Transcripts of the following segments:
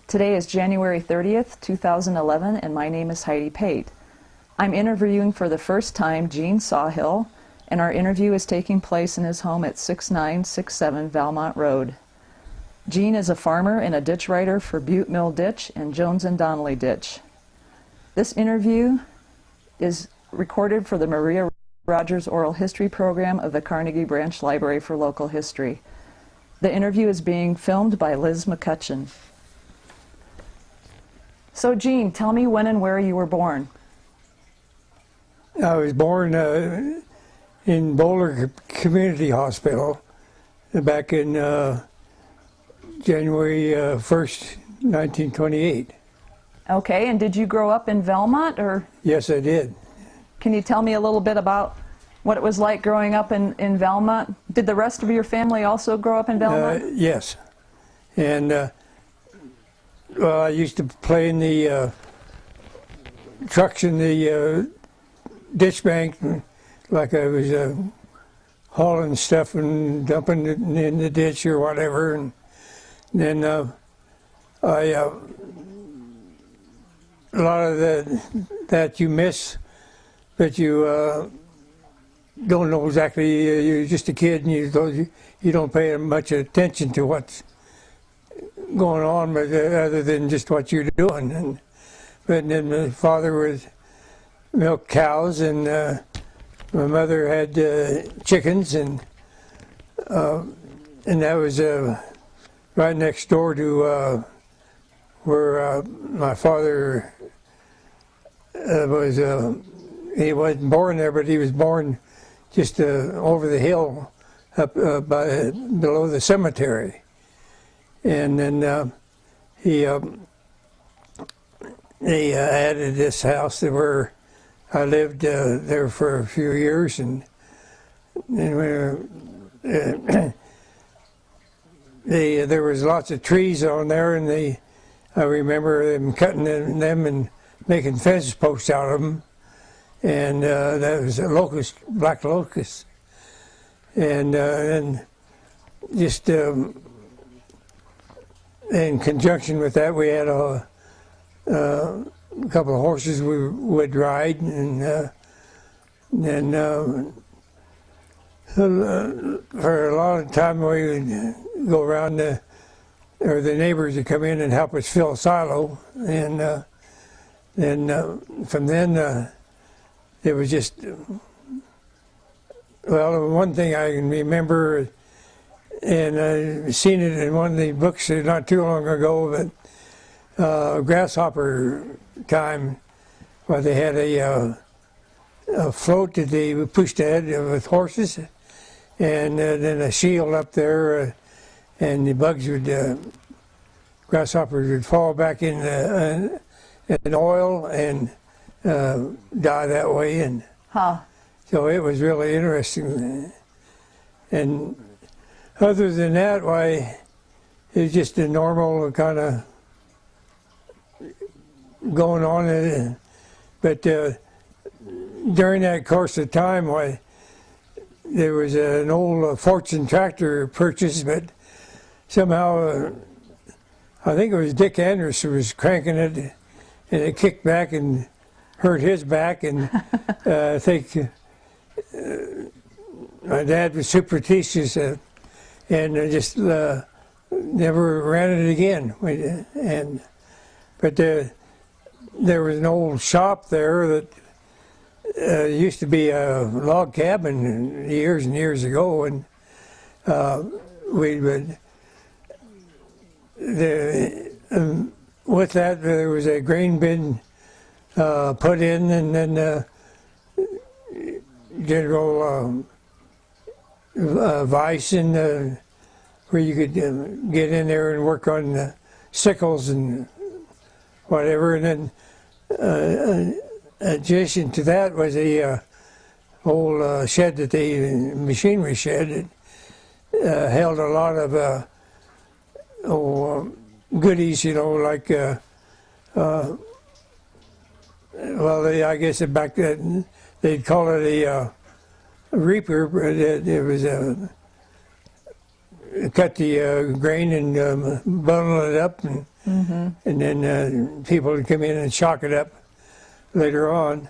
Today is January 30th, 2011, and my name is Heidi Pate. I'm interviewing for the first time Gene Sawhill, and our interview is taking place in his home at 6967 Valmont Road. Gene is a farmer and a ditch writer for Butte Mill Ditch and Jones and Donnelly Ditch. This interview is recorded for the Maria Rogers Oral History Program of the Carnegie Branch Library for Local History. The interview is being filmed by Liz McCutcheon. So Gene, tell me when and where you were born. I was born in Boulder Community Hospital back in January 1st, 1928. Okay, and did you grow up in Valmont, or? Yes, I did. Can you tell me a little bit about what it was like growing up in Valmont? Did the rest of your family also grow up in Valmont? Yes. And well, I used to play in the trucks in the ditch bank, like I was hauling stuff and dumping it in the ditch or whatever. And then a lot of that you miss, but you don't know exactly. You're just a kid, and you don't pay much attention to what's going on, but other than just what you're doing. But then my father was milk cows, and my mother had chickens, and that was right next door to where my father was. He wasn't born there, but he was born just over the hill, up below the cemetery. And then he added this house where I lived there for a few years, and there was lots of trees on there, and I remember them cutting them and making fence posts out of them, and that was a black locust, and just in conjunction with that, we had a couple of horses we would ride, and then for a long time we would go around or the neighbors would come in and help us fill a silo, and then from then it was just, well, one thing I can remember, and I've seen it in one of the books not too long ago, but grasshopper time, where they had a float that they pushed ahead with horses, and then a shield up there, and the bugs grasshoppers would fall back in oil and die that way, and so it was really interesting. And other than that, why, it was just a normal kind of going on. But during that course of time, why, there was an old Fortune tractor purchased, but somehow I think it was Dick Anderson was cranking it, and it kicked back and hurt his back, and I think my dad was superstitious, and just never ran it again. But there was an old shop there that used to be a log cabin years and years ago, and we would. With that, there was a grain bin put in, and then General Weiss, where you could get in there and work on sickles and whatever. And then adjacent to that was a old shed that machinery shed that held a lot of goodies, like well, I guess back then they'd call it a reaper, but it was cut the grain and bundle it up, and then people would come in and chalk it up later on.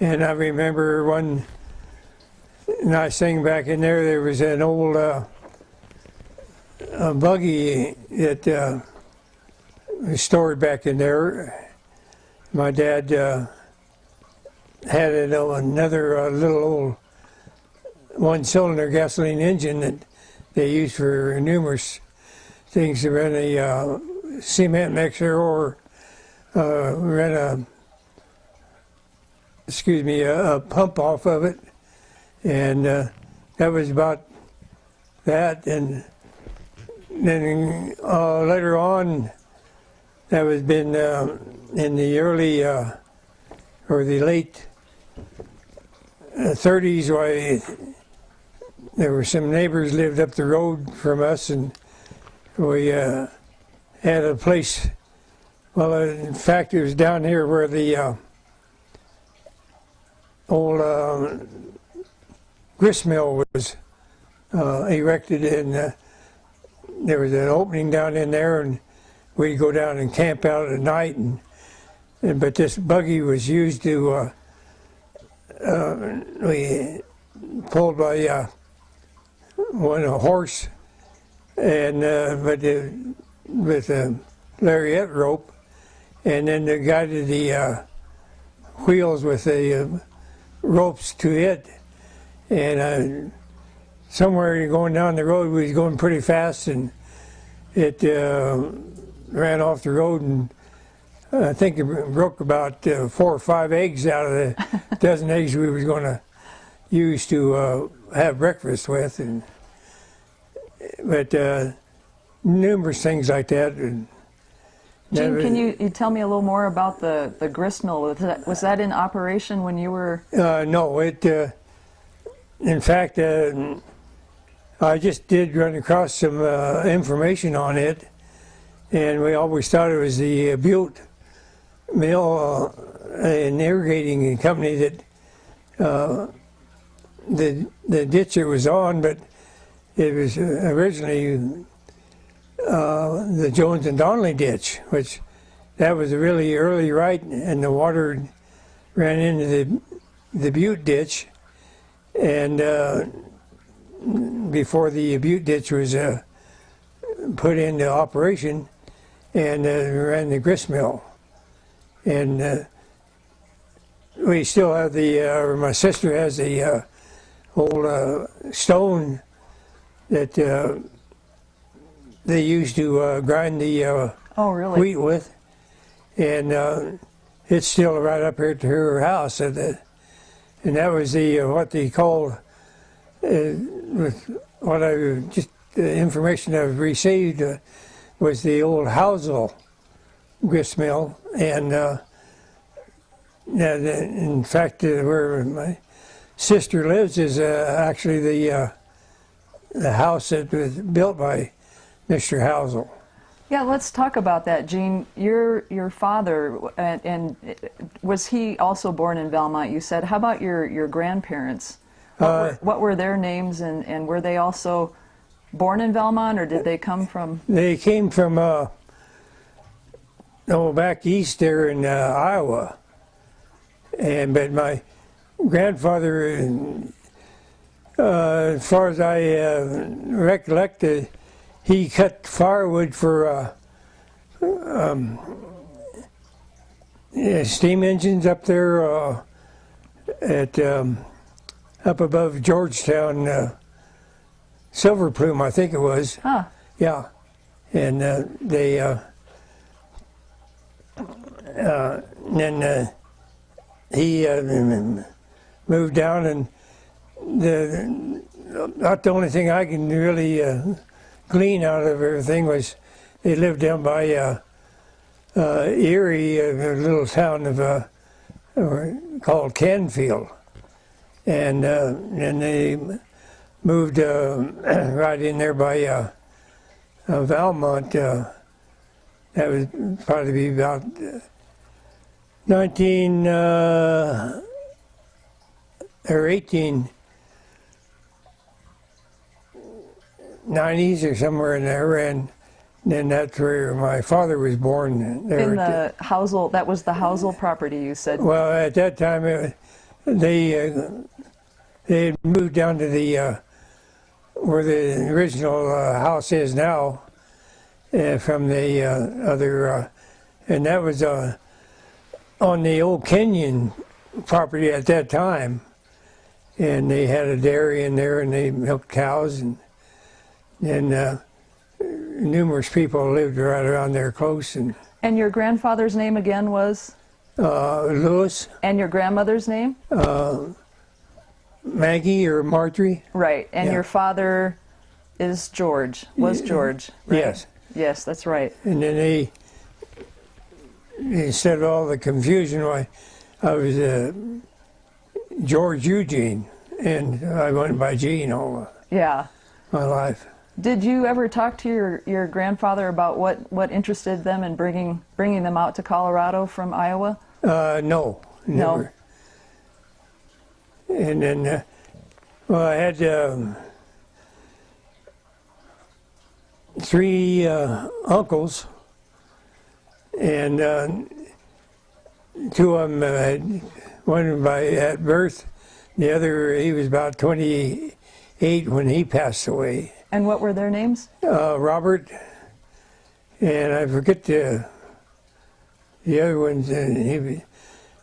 And I remember one nice thing back in there. There was an old buggy that was stored back in there. My dad had another little old one-cylinder gasoline engine that they used for numerous things, to run a cement mixer or run a pump off of it, and that was about that. And then later on, that was been in the early or the late 30s, why there were some neighbors lived up the road from us, and we had a place. Well, in fact, it was down here where the old grist mill was erected, and there was an opening down in there, and we'd go down and camp out at night. But this buggy was used to we pulled by a horse, and with a lariat rope, and then they guided the wheels with the ropes to it. And somewhere going down the road, we was going pretty fast, and it ran off the road, and I think it broke about 4 or 5 eggs out of the dozen eggs we was going to use to have breakfast with, but numerous things like that. And Gene, can you tell me a little more about the grist mill? Was that in operation when you were? No, in fact, I just did run across some information on it, and we always thought it was the Butte Mill, an irrigating company that the ditch it was on, but it was originally the Jones and Donnelly ditch, which that was a really early right, and the water ran into the Butte ditch, and before the Butte ditch was put into operation, and ran the grist mill. And we still have or my sister has the old stone that they used to grind the Oh, really? wheat with, and it's still right up here to her house. And that was what they called, with what the information I've received was the old Housel grist mill. And in fact, where my sister lives is actually the house that was built by Mr. Housel. Yeah, let's talk about that, Gene. Your father, and was he also born in Valmont, you said? How about your grandparents? What were their names, and were they also born in Valmont, or did they come from? They came from back east there in Iowa, but my grandfather, as far as I recollect, he cut firewood for steam engines up there at up above Georgetown, Silver Plume, I think it was. Huh. Yeah, and they then he moved down, and not the only thing I can really glean out of everything was they lived down by Erie, a little town of called Canfield, and then they moved right in there by Valmont. That would probably be about 19 or 18. 90s or somewhere in there, and then that's where my father was born. There. In the Housel, that was the Housel property you said. Well, at that time, they had moved down to the where the original house is now, from the other, and that was on the old Kenyon property at that time, and they had a dairy in there, and they milked cows, and numerous people lived right around there close. And your grandfather's name again was? Lewis. And your grandmother's name? Maggie or Marjorie. Right. And Yeah. your father is George, was George. Right? Yes. Yes, that's right. And then instead of all the confusion, I was George Eugene, and I went by Gene all Yeah. my life. Did you ever talk to your grandfather about what interested them in bringing them out to Colorado from Iowa? No, never. And then, well, I had three uncles, and two of them, one at birth, the other, he was about 28 when he passed away. And what were their names? Robert, and I forget the other ones.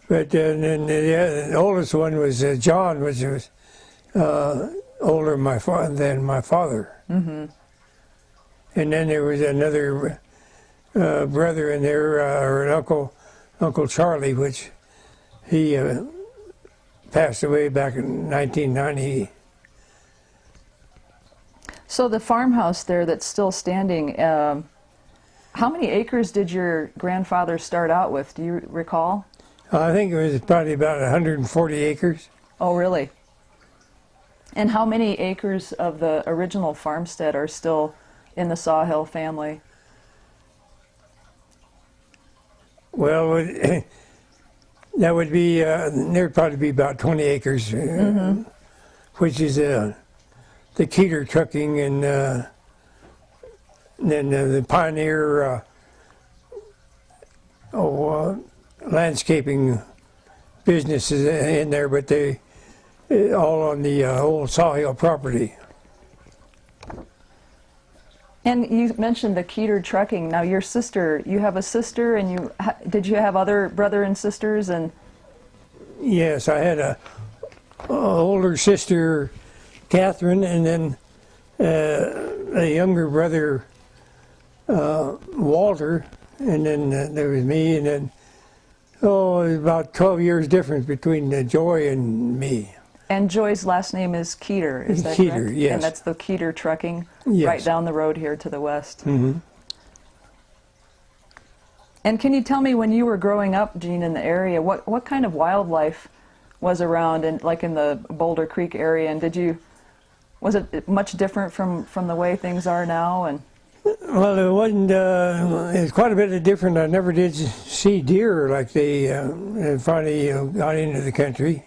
But then the oldest one was John, which was older than my father. Mm-hmm. And then there was another brother in there, or an Uncle Charlie, which he passed away back in 1990. So the farmhouse there that's still standing, how many acres did your grandfather start out with? Do you recall? I think it was probably about 140 acres. Oh, really? And how many acres of the original farmstead are still in the Sawhill family? Well, that would be, there'd probably be about 20 acres, which is the Keeter Trucking, and then the Pioneer landscaping businesses in there, but they all on the old Sawhill property. And you mentioned the Keeter Trucking. Now, your sister, you have a sister, and did you have other brother and sisters? And Yes, I had a older sister, Catherine, and then a younger brother, Walter, and then there was me, and then it was about 12 years difference between Joy and me. And Joy's last name is Keeter, is that Keeter, correct? yes. And that's the Keeter Trucking, Yes. right down the road here to the west. Mm-hmm. And can you tell me, when you were growing up, Gene, in the area, what kind of wildlife was around, like in the Boulder Creek area? And was it much different from the way things are now? And Well, it wasn't. It's quite a bit different. I never did see deer like they finally got into the country,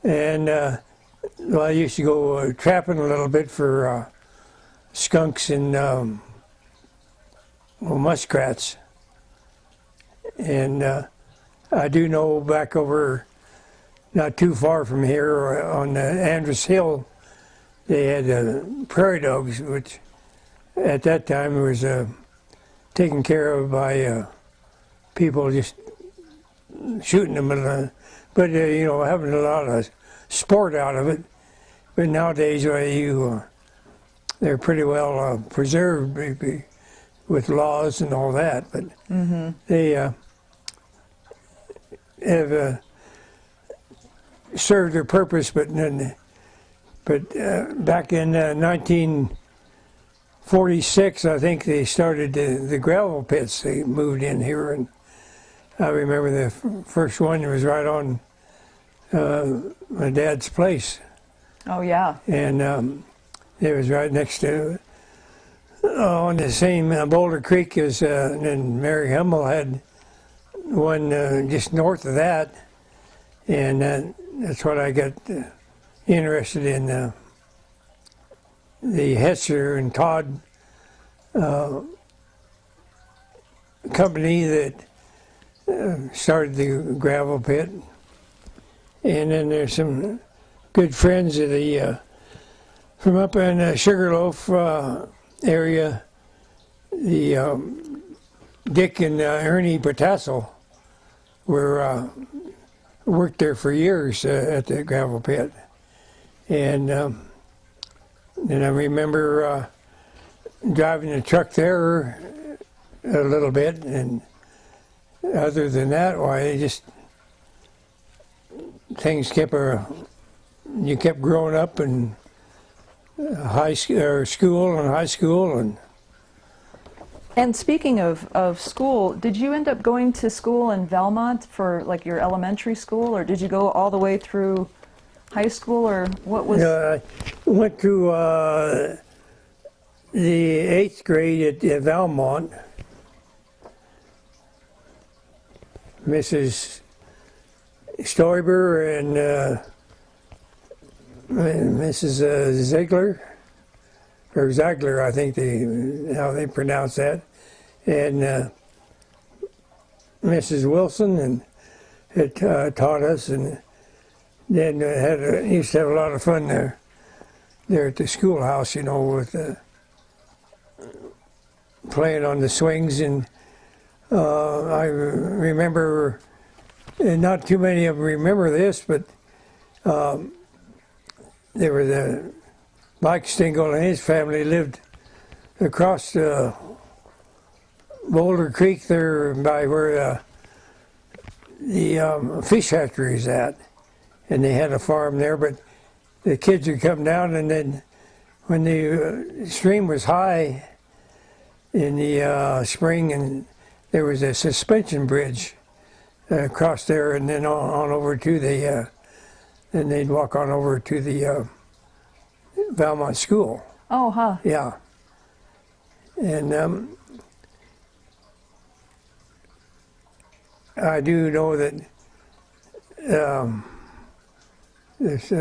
and well, I used to go trapping a little bit for skunks and muskrats, and I do know back over not too far from here on Andrus Hill, they had prairie dogs, which at that time was taken care of by people just shooting them, but having a lot of sport out of it. But nowadays, they're pretty well preserved with laws and all that. But they have served their purpose. But back in 1946, I think they started the gravel pits. They moved in here, and I remember the first one was right on my dad's place. oh yeah, And it was right next to, on the same Boulder Creek as, and Mary Hummel had one just north of that. And that's what I got interested in the Hester and Todd company that started the gravel pit. And then there's some good friends of the from up in the Sugarloaf area, the Dick and Ernie Potassel worked there for years at the gravel pit. And I remember driving the truck there a little bit, and other than that, why, things kept you kept growing up in school and high school. And speaking of school, did you end up going to school in Valmont for like your elementary school, or did you go all the way through high school, or what was? I went to the 8th grade at Valmont. Mrs. Stoiber and Mrs. Ziegler, or Zagler, I think how they pronounce that, and Mrs. Wilson, and had taught us, and then used to have a lot of fun there at the schoolhouse, with playing on the swings. And I remember, and not too many of them remember this, but there was Mike Stingle and his family lived across Boulder Creek there by where the fish hatchery is at, and they had a farm there. But the kids would come down, and then when the stream was high in the spring, and there was a suspension bridge across there, and then on over to the, then they'd walk on over to the Valmont School. Oh, huh. Yeah. And I do know that this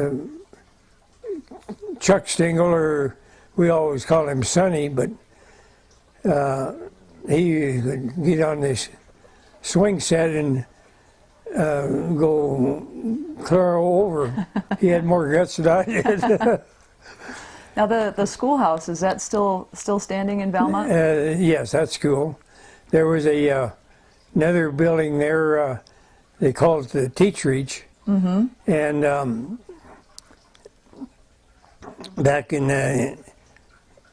Chuck Stingle, or we always call him Sonny, but he could get on this swing set and go clear over. He had more guts than I did. Now the schoolhouse, is that still standing in Valmont? Yes, that's cool. There was another building there. They called it the Teach Reach, and back in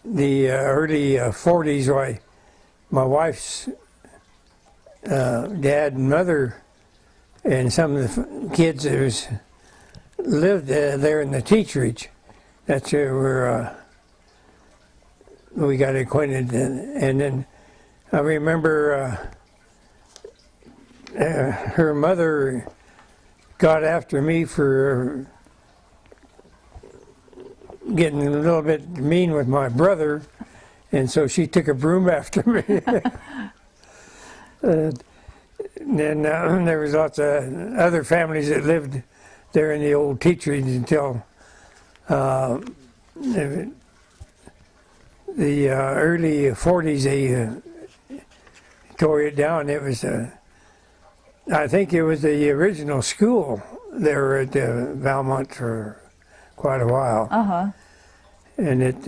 the early 40s, why, my wife's dad and mother and some of the kids that lived there in the Teach Reach. That's where we got acquainted. And then I remember her mother got after me for getting a little bit mean with my brother, and so she took a broom after me. And then there was lots of other families that lived there in the old Teach Reach until the early 40s. They tore it down. It was I think it was the original school there at Valmont for quite a while. And it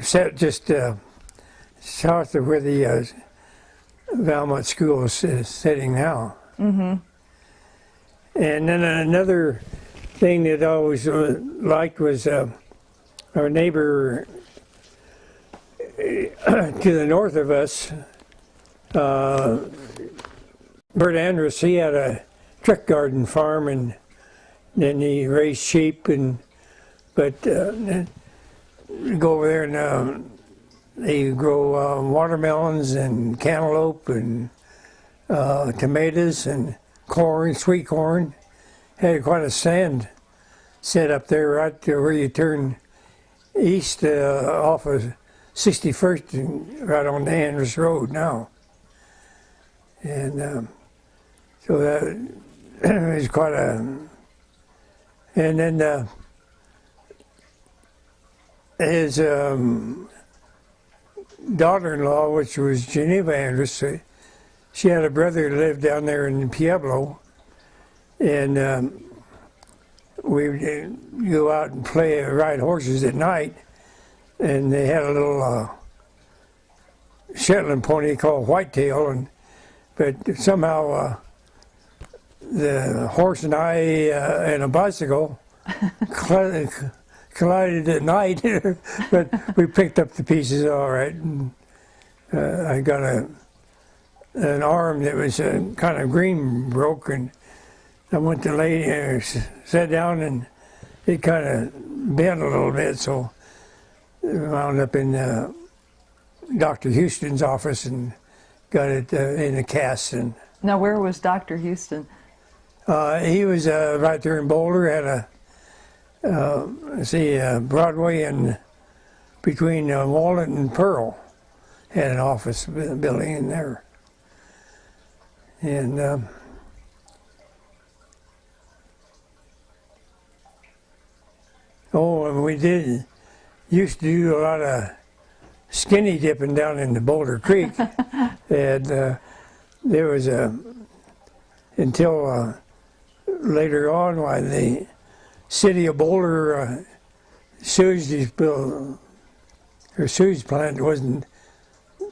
sat just south of where the Valmont School is sitting now. And then another thing that I always liked was our neighbor to the north of us, Bert Andrus. He had a trick garden farm, and then he raised sheep, but go over there and they grow watermelons and cantaloupe and tomatoes and corn, sweet corn. Had quite a stand set up there right to where you turn east off of 61st and right on the Andrus Road now. And so that was quite a... And then his daughter-in-law, which was Geneva Andrus, she had a brother who lived down there in Pueblo, and we would go out and ride horses at night, and they had a little Shetland pony called Whitetail, but somehow the horse and I and a bicycle collided at night, but we picked up the pieces all right. And, I got an arm that was kind of green broke, and I went to sat down, and it kind of bent a little bit, so I wound up in Dr. Houston's office and got it in a cast. And Now, where was Dr. Houston? he was right there in Boulder, had Broadway and between Walnut and Pearl, had an office building in there. And and we used to do a lot of skinny dipping down in the Boulder Creek. And there was until later on, why the city of Boulder sewage plant wasn't,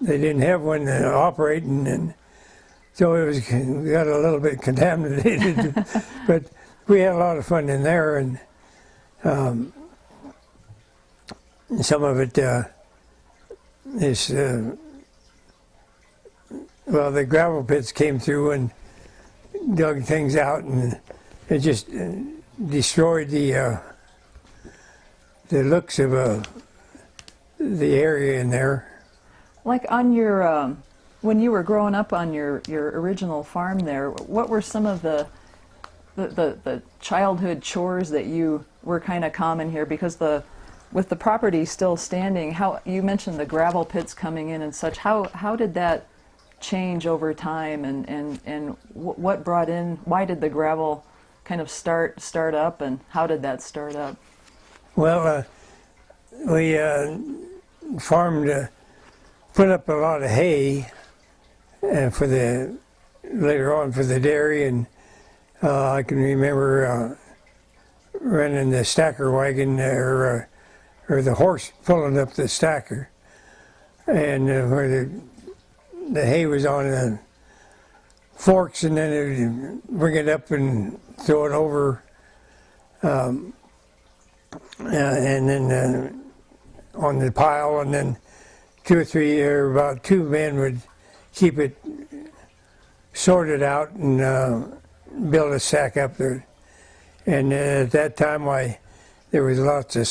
they didn't have one operating, and so it got a little bit contaminated. But we had a lot of fun in there, and some of it is the gravel pits came through and dug things out, and it just destroyed the looks of the area in there. Like on your, when you were growing up on your original farm there, what were some of the childhood chores that you were kind of common here? Because with the property still standing, how you mentioned the gravel pits coming in and such, how did that change over time, and what brought in, why did the gravel kind of start up, and how did that start up? Well, we farmed, put up a lot of hay later on for the dairy, and I can remember running the stacker wagon or the horse pulling up the stacker, and where the hay was on the forks, and then it would bring it up and throw it over, and then on the pile, and then about two men would keep it sorted out and build a sack up there. And at that time, there was lots of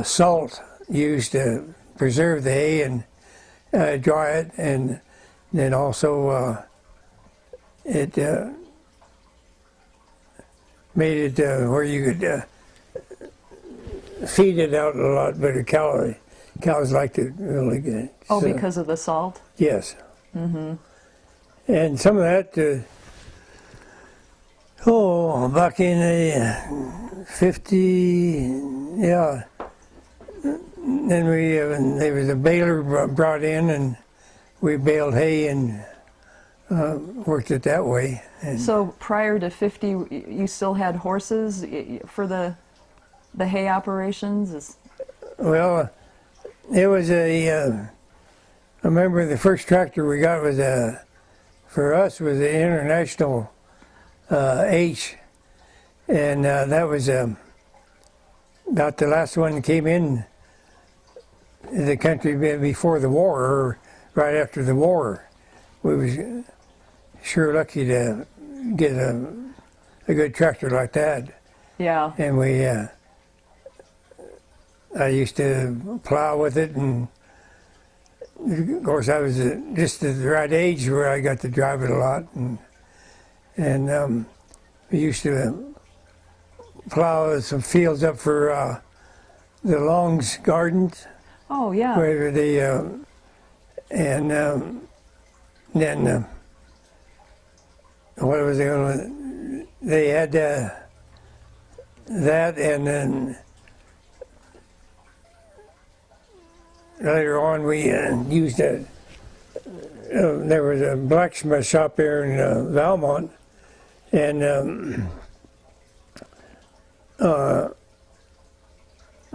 salt used to preserve the hay and dry it, and then also it made it where you could feed it out a lot better. Cows liked it really good. Oh, so, because of the salt? Yes. Mm-hmm. And some of that, back in the 50, yeah. Then there was a baler brought in, and we baled hay and worked it that way. And so prior to 50, you still had horses for the hay operations? Well, it was I remember the first tractor we got was for us was the International H, and that was about the last one that came in the country before the war, or right after the war. We was sure lucky to get a good tractor like that. Yeah. And I used to plow with it, and of course I was just at the right age where I got to drive it a lot, and we used to plow some fields up for the Long's Gardens. Oh yeah. Where then what was the other one? They had that, and then later on we used a, there was a blacksmith shop there in Valmont, and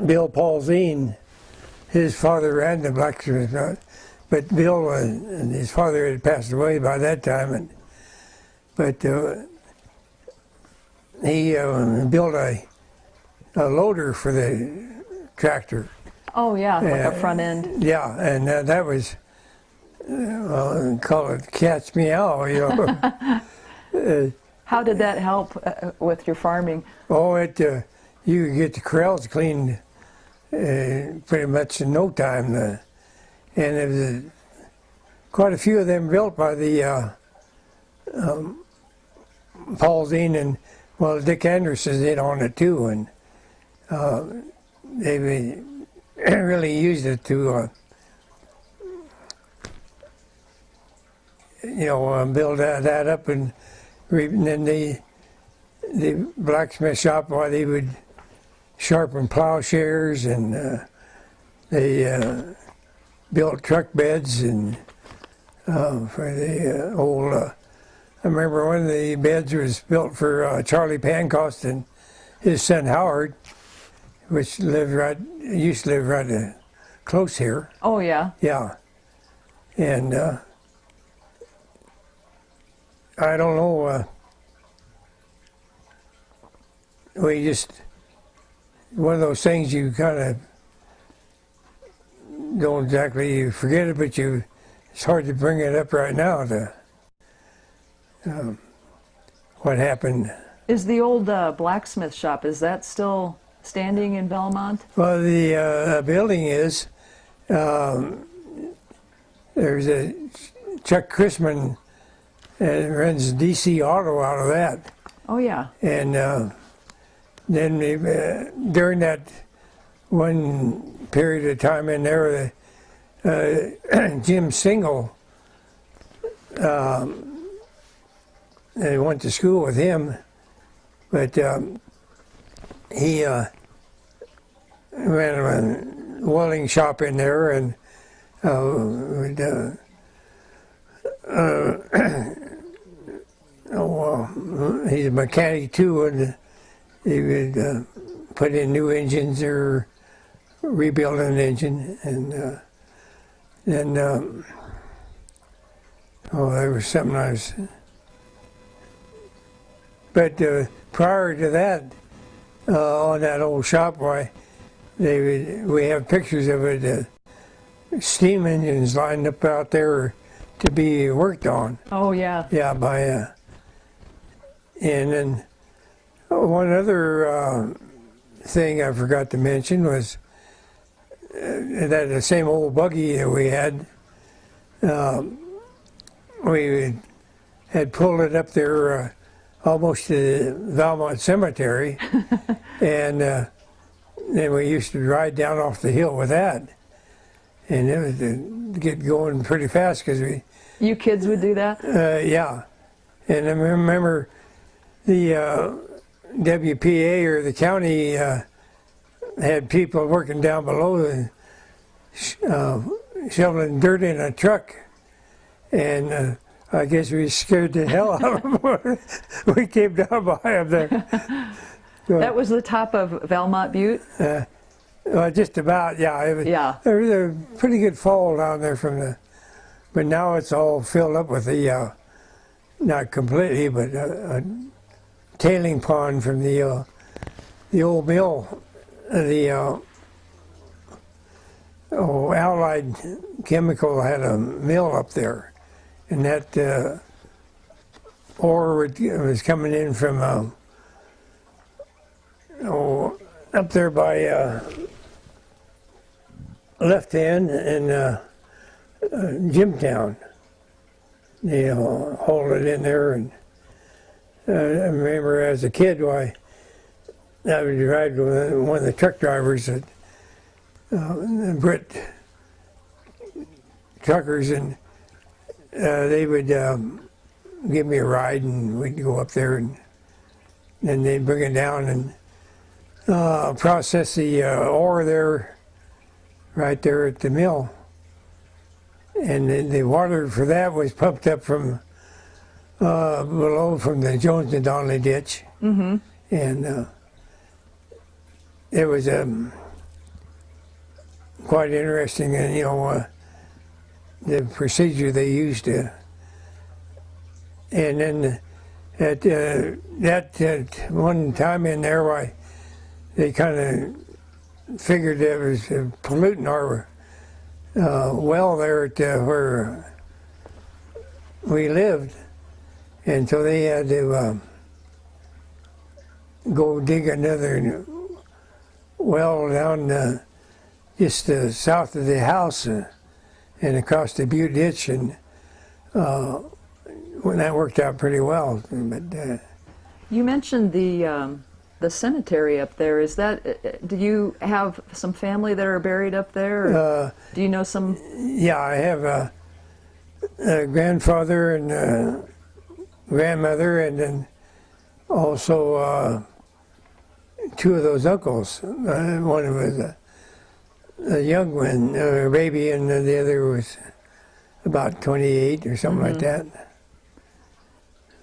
Bill Paulzine, his father ran the blacksmith shop, but Bill and his father had passed away by that time, but he built a loader for the tractor. Oh yeah, like a front end. Yeah, and that was, call it cat's meow, you know. How did that help with your farming? Oh, you could get the corrals cleaned pretty much in no time. And there was quite a few of them built by the Paulzine, and well, Dick Anderson's in on it too, and they really used it to build that up, and then the blacksmith shop, while they would sharpen plowshares, and they built truck beds, and for the old. I remember one of the beds was built for Charlie Pancost and his son Howard, which used to live right close here. Oh yeah. Yeah, and I don't know. We just, one of those things you kind of don't exactly forget it, but it's hard to bring it up right now to what happened. Is the old blacksmith shop, is that still standing in Belmont? Well, the building is. There's a Chuck Chrisman runs DC Auto out of that. Oh yeah. And then during that one period of time in there, Jim Single, I went to school with him, but he ran a welding shop in there, and he's a mechanic too, and he would put in new engines or rebuild an engine, and then there was something I was. But prior to that, on that old shop, we have pictures of it, steam engines lined up out there to be worked on. Oh yeah. Yeah, and then one other thing I forgot to mention was that the same old buggy that we had, we had pulled it up there almost to the Valmont Cemetery, and then we used to ride down off the hill with that, and it was to get going pretty fast because we. You kids would do that? Yeah, and I remember the WPA or the county had people working down below and shoveling dirt in a truck, and I guess we scared the hell out of them. We came down by them there. That was the top of Valmont Butte? Well, just about, yeah. Yeah. There was a pretty good fall down there but now it's all filled up with the, not completely, but a tailing pond from the old mill, Allied Chemical had a mill up there, and that ore was coming in from up there by Left Hand and Jimtown. They hauled it in there, and I remember as a kid, I would ride with one of the truck drivers that the Brit truckers, and they would give me a ride, and we'd go up there, and then they'd bring it down and process the ore there right there at the mill. And the water for that was pumped up from below from the Jones and Donnelly ditch. Mm-hmm. And it was quite interesting, and the procedure they used to. And then at that one time in there, why they kind of figured it was polluting our well there at where we lived, and so they had to go dig another well down just south of the house and across the Butte ditch, and when that worked out pretty well. But You mentioned the cemetery up there. Is that? Do you have some family that are buried up there? Or do you know some? yeah, I have a grandfather and a grandmother, and then also two of those uncles. One was a young one, a baby, and the other was about 28 or something like that.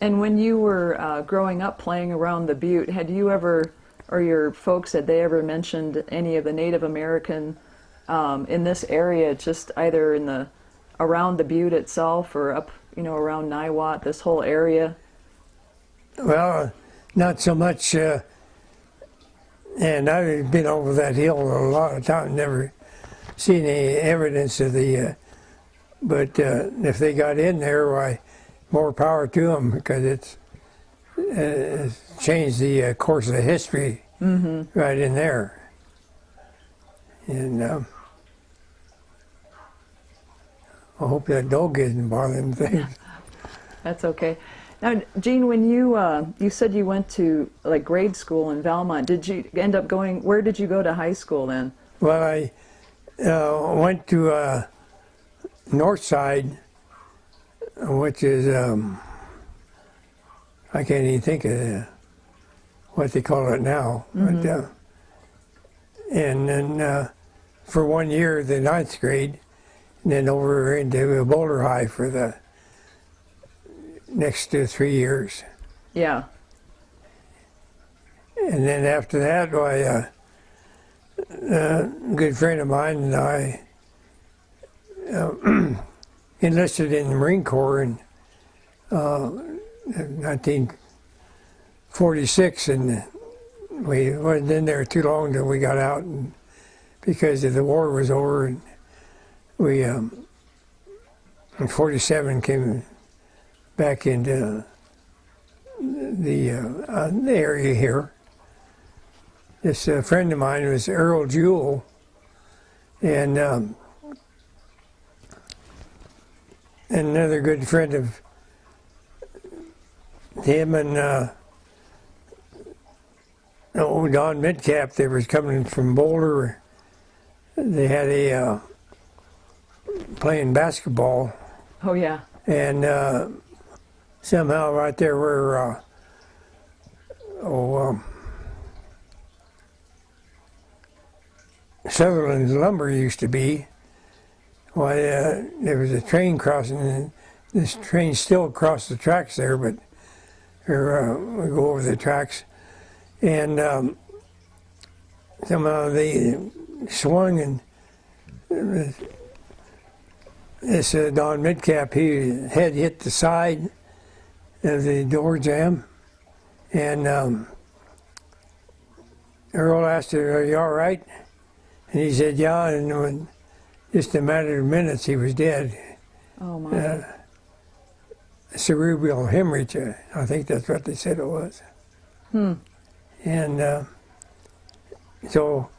And when you were growing up playing around the Butte, had you ever, or your folks, had they ever mentioned any of the Native American in this area, just either in the around the Butte itself or up, around Niwot, this whole area? Well, not so much. And I've been over that hill a lot of times, never seen any evidence of the. But if they got in there, why, more power to them, because it's changed the course of history right in there. And I hope that dog isn't bothering things. That's okay. Now, Gene, when you said you went to like grade school in Valmont, did you end up going? Where did you go to high school then? Well, I went to Northside, which is I can't even think of what they call it now. But, and then for 1 year, the ninth grade, and then over into Boulder High for the next 3 years. Yeah. And then after that, why, a good friend of mine and I enlisted in the Marine Corps in 1946, and we wasn't in there too long till we got out, and because the war was over, and we in 47 came back into the area here. This friend of mine was Earl Jewell, and another good friend of him and Don Midcap. They was coming from Boulder. They had a playing basketball, Oh yeah. and somehow right there where Sutherland's Lumber used to be, why there was a train crossing, and this train still crossed the tracks there, but we go over the tracks, and somehow they swung, and this Don Midcap, he head hit the side of the door jamb, and Earl asked her, "Are you all right?" And he said, "Yeah," and in just a matter of minutes he was dead. Oh my. Cerebral hemorrhage, I think that's what they said it was. And so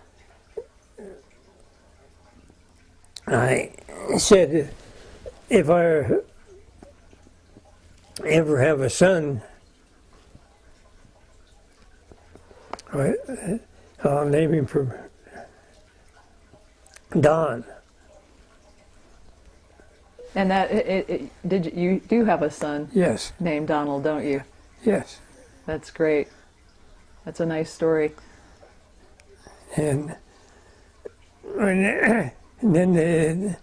I said, if I ever have a son, I'll name him for Don. And that you do have a son Yes, named Donald, don't you? yes. That's great. That's a nice story. And when And then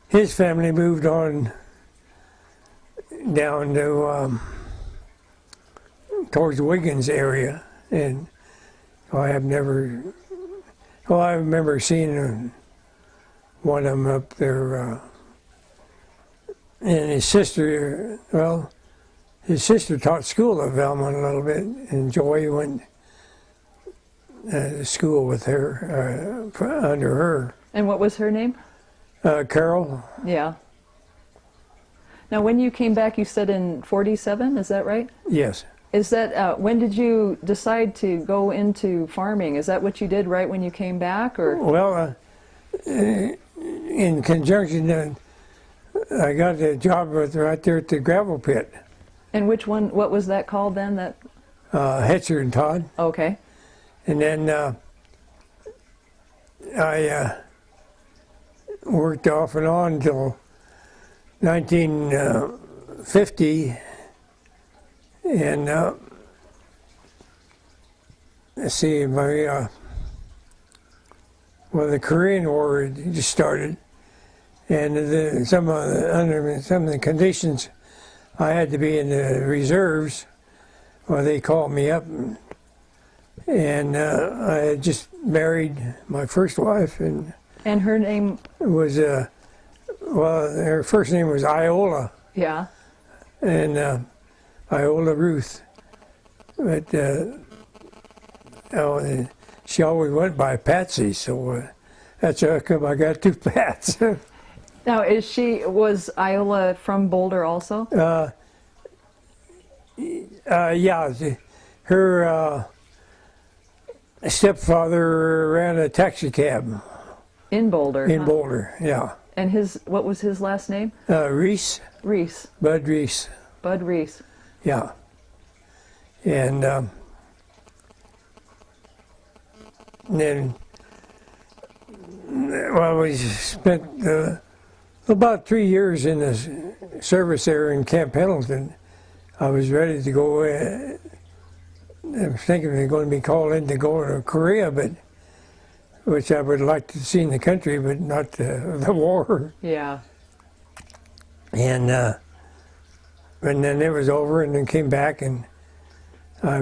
his family moved on down to towards the Wiggins area, and I have never. Well, I remember seeing one of them up there, and his sister. Well, his sister taught school at Valmont a little bit, and Joy went to school with her under her. And what was her name? Carol. Yeah. Now, when you came back, you said in 47, is that right? Yes. Is that, when did you decide to go into farming? Is that what you did right when you came back, or? Well, in conjunction, I got a job right there at the gravel pit. And which one, what was that called then? That, Hetzer and Todd. okay. And then I worked off and on until 1950, and let's see, my well, the Korean War had just started, and under some of the conditions, I had to be in the reserves. Well, they called me up, and I had just married my first wife, and her name? was well, her first name was Iola, Yeah. and Iola Ruth, but she always went by Patsy, so that's how come I got two Pats. Now, was Iola from Boulder also? Yeah, her stepfather ran a taxi cab In Boulder. in huh? Boulder, yeah. And what was his last name? Reese, Reese. Bud Reese, Bud Reese. yeah. And then, well, we spent about 3 years in the service area in Camp Pendleton. I was ready to go. I was thinking we were going to be called in to go to Korea, but which I would like to see in the country, but not the war. Yeah. And then it was over, and then came back, and I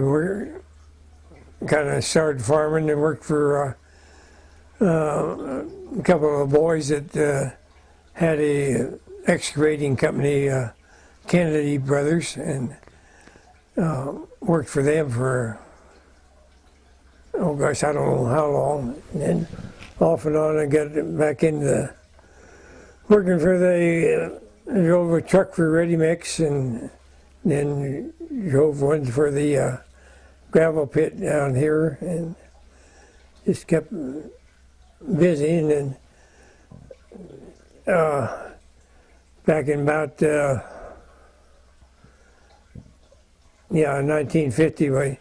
kind of started farming and worked for a couple of boys that had a excavating company, Kennedy Brothers, and worked for them for, oh gosh, I don't know how long. And then off and on I got back into working for drove a truck for Ready Mix, and then drove one for the gravel pit down here, and just kept busy. And then back in about 1950, we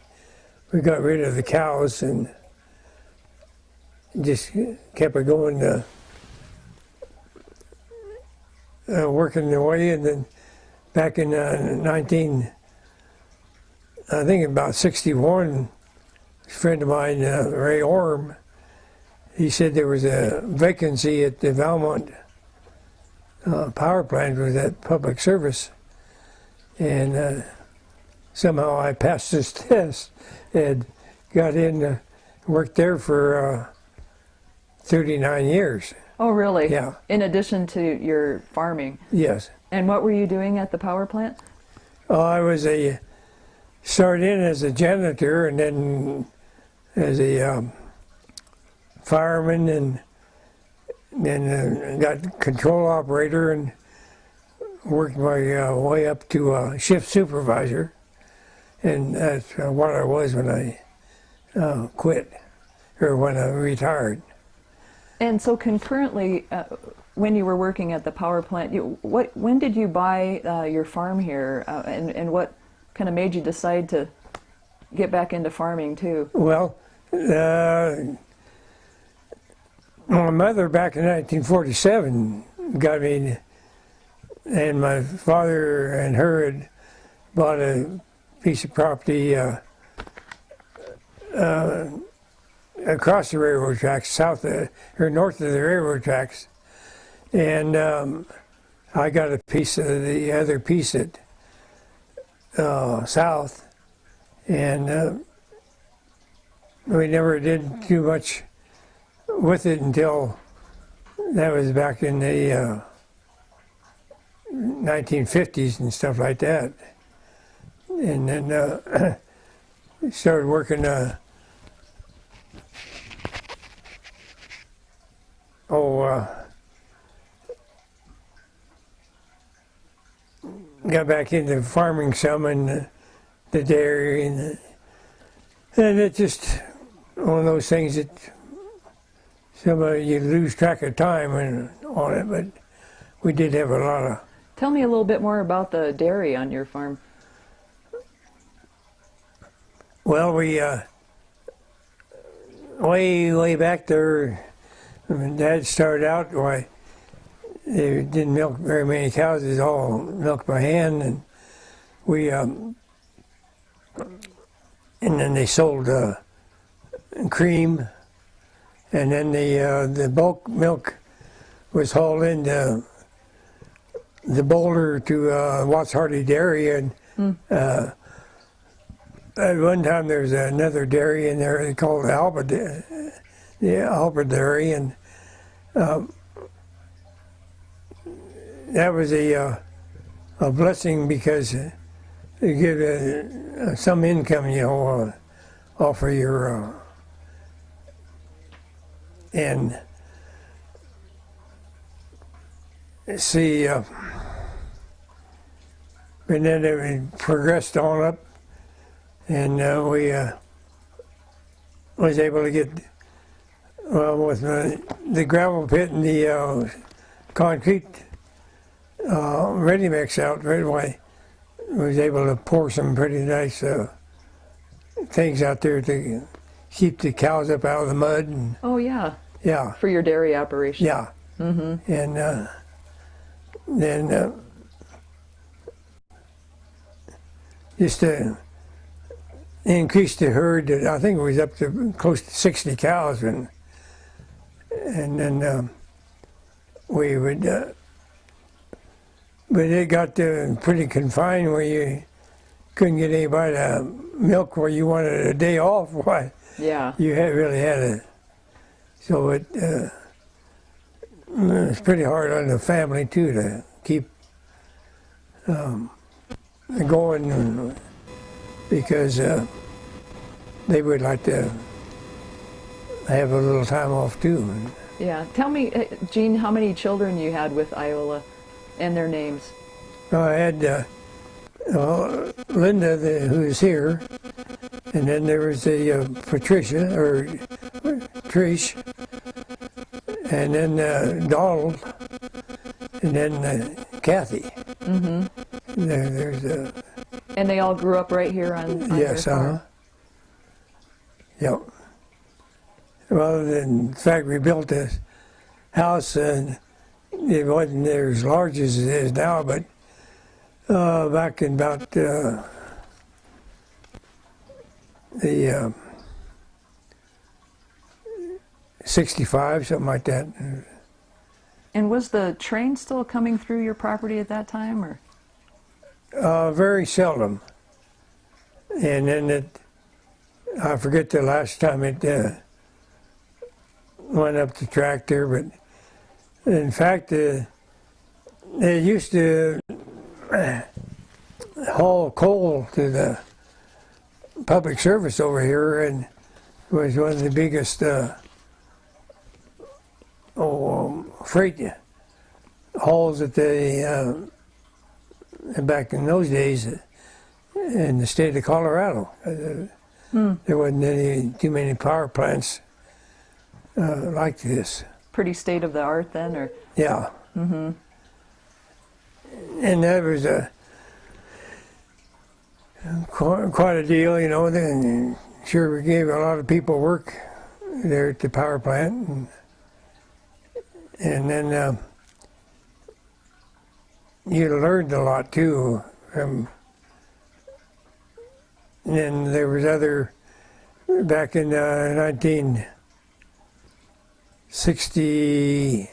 got rid of the cows and just kept it going, working away. And then back in I think about 61, a friend of mine, Ray Orm, he said there was a vacancy at the Valmont power plant with that public service, and somehow I passed this test and got in, worked there for 39 years. Oh, really? Yeah. In addition to your farming. Yes. And what were you doing at the power plant? I was started in as a janitor, and then as a fireman, and then got control operator, and worked my way up to shift supervisor. And that's what I was when I quit, or when I retired. And so concurrently, when you were working at the power plant, when did you buy your farm here, and what kind of made you decide to get back into farming too? Well, my mother back in 1947 got me, and my father and her had bought a piece of property across the railroad tracks, south of, or north of the railroad tracks, and I got a piece of the other piece at south, and we never did too much with it until that was back in the 1950s and stuff like that, and then started working. Got back into farming some and the dairy and it just one of those things that somebody you lose track of time on it, but we did have a lot of. Tell me a little bit more about the dairy on your farm. Well, we way back there, when Dad started out, why they didn't milk very many cows. It was all milked by hand, and we and then they sold cream, and then the bulk milk was hauled into the Boulder to Watts Hardy Dairy, and at one time there was another dairy in there called the Alba Dairy, and that was a blessing because it give some income, you know, off of your and see, and then it progressed on up, and we was able to get with the gravel pit and the concrete ready mix out right away. Was able to pour some pretty nice things out there to keep the cows up out of the mud. And, Oh yeah, yeah, for your dairy operation. yeah. Mm-hmm. And then just to increase the herd, I think it was up to close to 60 cows, and then we would, but it got pretty confined where you couldn't get anybody to milk where you wanted a day off. Why? Yeah. You really had to. So it's pretty hard on the family too to keep going, because they would like to have a little time off too. Yeah. Tell me, Gene, how many children you had with Iola and their names? I had Linda, who is here, and then there was Patricia, or Trish, and then Donald, and then Kathy. Mm-hmm. There's And they all grew up right here on yes, your farm? Yep. Well, in fact, we built this house, and it wasn't as large as it is now, but back in about the 65, something like that. And was the train still coming through your property at that time, or? Very seldom. And then I forget the last time it went up the track there, but in fact, they used to haul coal to the public service over here, and it was one of the biggest freight hauls that they back in those days in the state of Colorado. There wasn't too many power plants like this. Pretty state of the art then, or? Yeah. Mm-hmm. And that was quite a deal, you know. Then sure, we gave a lot of people work there at the power plant, and then you learned a lot too. And then there was other, back in 19 '62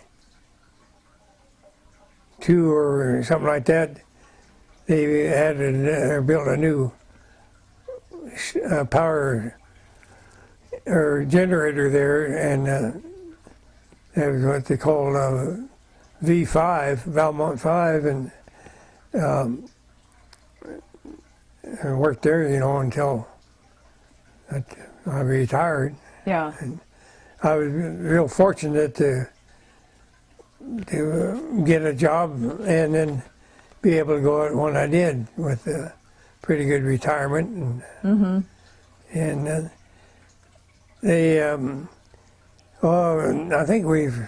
or something like that, they added or built a new power or generator there, and that was what they called V5, Valmont 5, and I worked there, you know, until I retired. Yeah. I was real fortunate to get a job and then be able to go out when I did with a pretty good retirement. And they, well, I think we've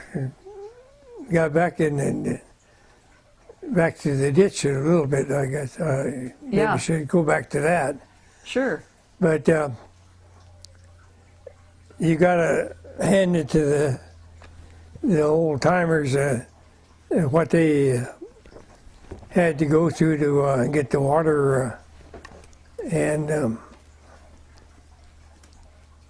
got back back to the ditch a little bit, I guess. Maybe Yeah. should go back to that. Sure. But you got to hand it to the old timers what they had to go through to get the water. And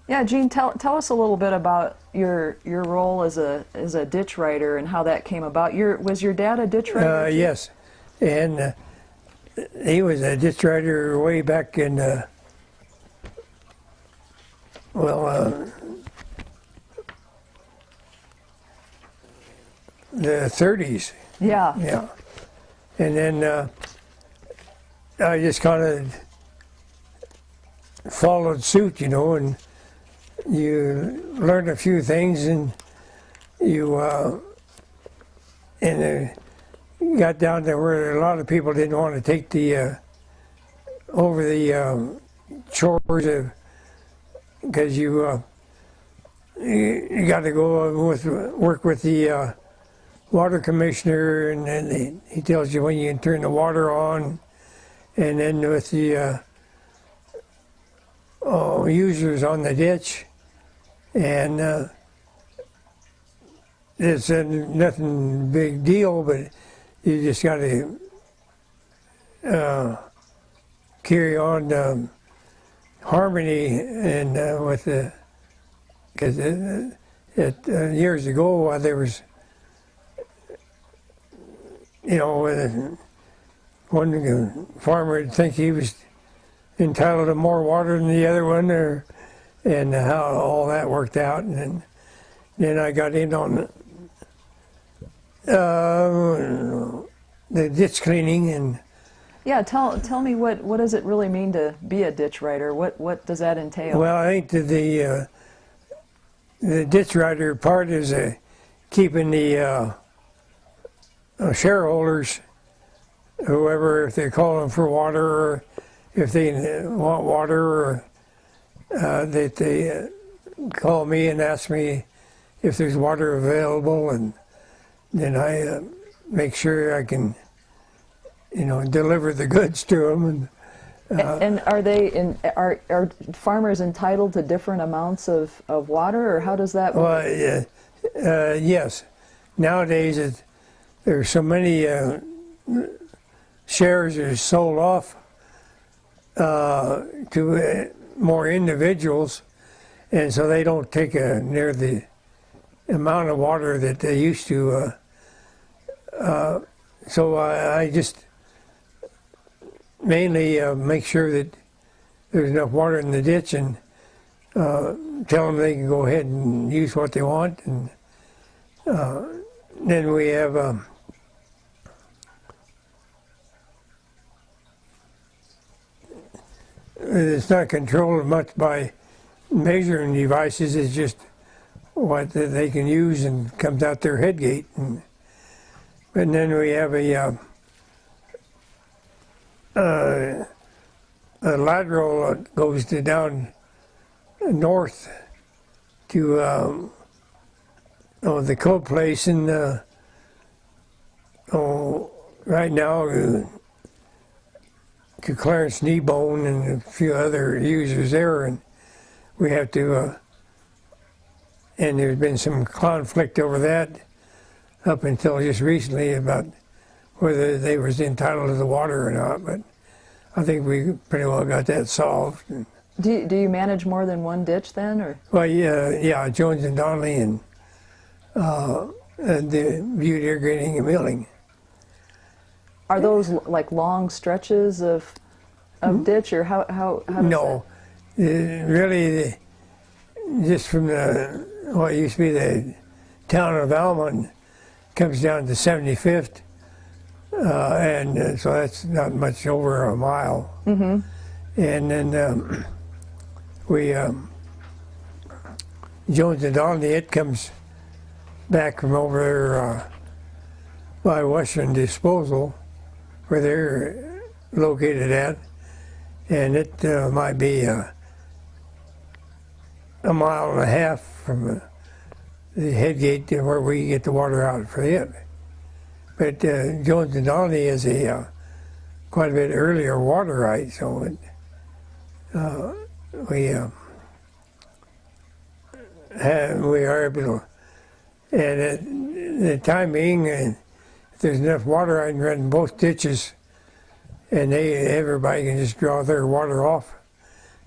Yeah, Gene, tell us a little bit about your role as a ditch writer and how that came about. Was your dad a ditch writer? yes, and he was a ditch writer way back in the 30s. Yeah. Yeah, and then I just kind of followed suit, you know, and you learn a few things, and you got down there where a lot of people didn't want to take the over the chores because you got to go work with the water commissioner, and then he tells you when you can turn the water on, and then with the users on the ditch, and it's nothing big deal, but you just got to carry on harmony and with the, because years ago there was, you know, one farmer would think he was entitled to more water than the other one, and how all that worked out. And then I got in on the ditch cleaning. And Yeah, tell me what does it really mean to be a ditch writer? What does that entail? well, I think that the ditch writer part is keeping the shareholders, whoever, if they call them for water, or if they want water, or that they call me and ask me if there's water available, and then I make sure I can, you know, deliver the goods to them. And are farmers entitled to different amounts of water, or how does that work? Well, yes. Nowadays, there's so many shares are sold off to more individuals, and so they don't take near the amount of water that they used to. So I just mainly make sure that there's enough water in the ditch, and tell them they can go ahead and use what they want. And then we have it's not controlled much by measuring devices. It's just what they can use and comes out their head gate. And then we have a lateral that goes down north to the coal place, and right now to Clarence Kneebone and a few other users there, and we have to, and there's been some conflict over that up until just recently about whether they was entitled to the water or not, but I think we pretty well got that solved. Do you manage more than one ditch then, or? Well, yeah, Jones and Donnelly, and the Butte Irrigating and Milling. Are those like long stretches of ditch, or how does No, really, just from what used to be the town of Almond comes down to 75th, and so that's not much over a mile. Mm-hmm. And then we Jones and Donnelly, it comes back from over there by Western Disposal, where they're located at, and it might be a mile and a half from the head gate to where we get the water out for it. But Jones and Donnelly is a quite a bit earlier water right, so we are able to, and at the time being, if there's enough water, I can run both ditches, and everybody can just draw their water off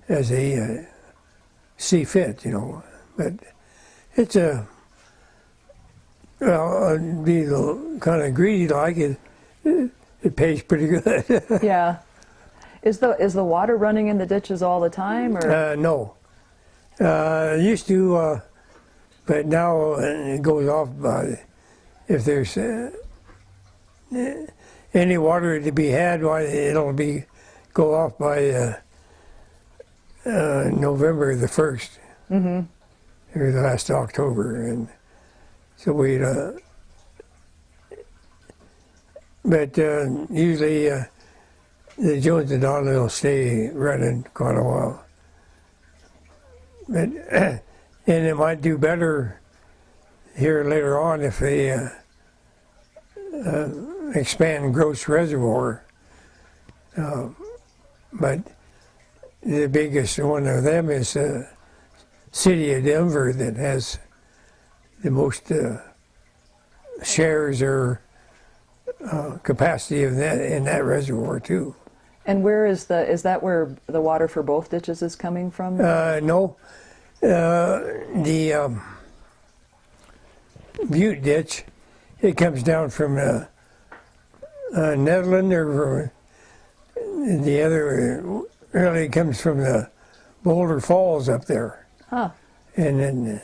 as they see fit, you know. But it's well, I'd be kind of greedy like it. It pays pretty good. Yeah. Is the water running in the ditches all the time, or? No. Used to, but now it goes off by, if there's any water to be had, why it'll go off by November the 1st, mm-hmm. or the last October, and so we'd. But usually the Jones and Donnelly will stay running quite a while. But and it might do better here later on if they expand Gross Reservoir. But the biggest one of them is the city of Denver that has the most shares or capacity of that in that reservoir too. And where is that where the water for both ditches is coming from? No, the Butte ditch, it comes down from Netherland, or the other really comes from the Boulder Falls up there. Huh. And then,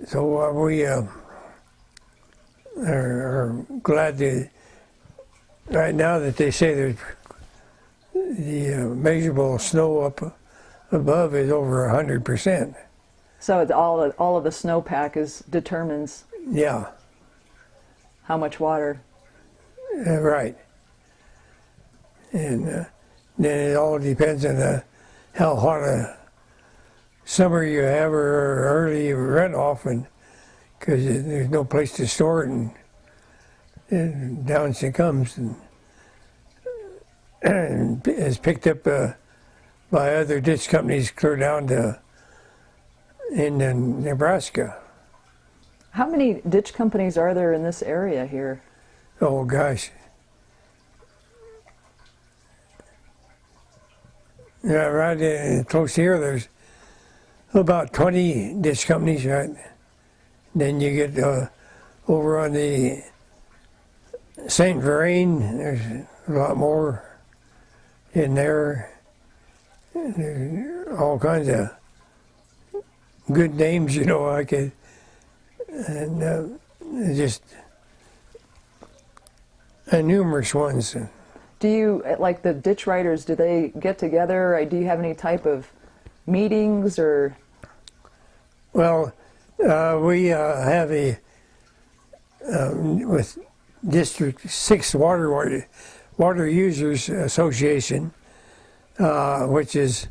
so we are glad to, right now that they say that the measurable snow up above is over 100%. So it's all of the snowpack determines Yeah, how much water. right. And then it all depends on how hot a summer you have or early runoff, and because there's no place to store it, and down she comes, and is picked up by other ditch companies clear down to in Nebraska. How many ditch companies are there in this area here? Oh gosh. Yeah, right close here there's about 20 ditch companies, right? Then you get over on the St. Vrain, there's a lot more in there. There's all kinds of good names, you know, like it, and just numerous ones. Do you, like the ditch riders, do they get together? Or do you have any type of meetings or? Well, we have with District 6 Water Users Association, which is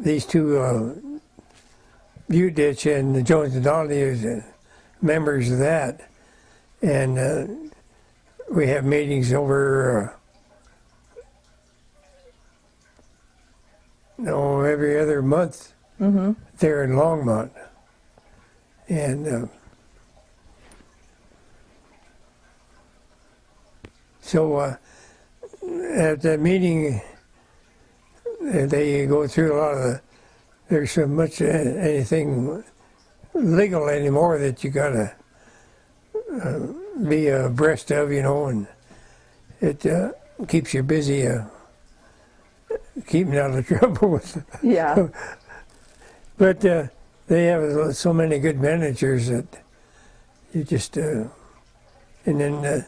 these two, Butte Ditch and the Jones and Donnelly is members of that. And we have meetings over every other month, mm-hmm. there in Longmont. And so at the meeting, they go through a lot of there's so much anything legal anymore that you gotta be abreast of, you know, and it keeps you busy keeping out of trouble with. Yeah. But they have so many good managers that you just and then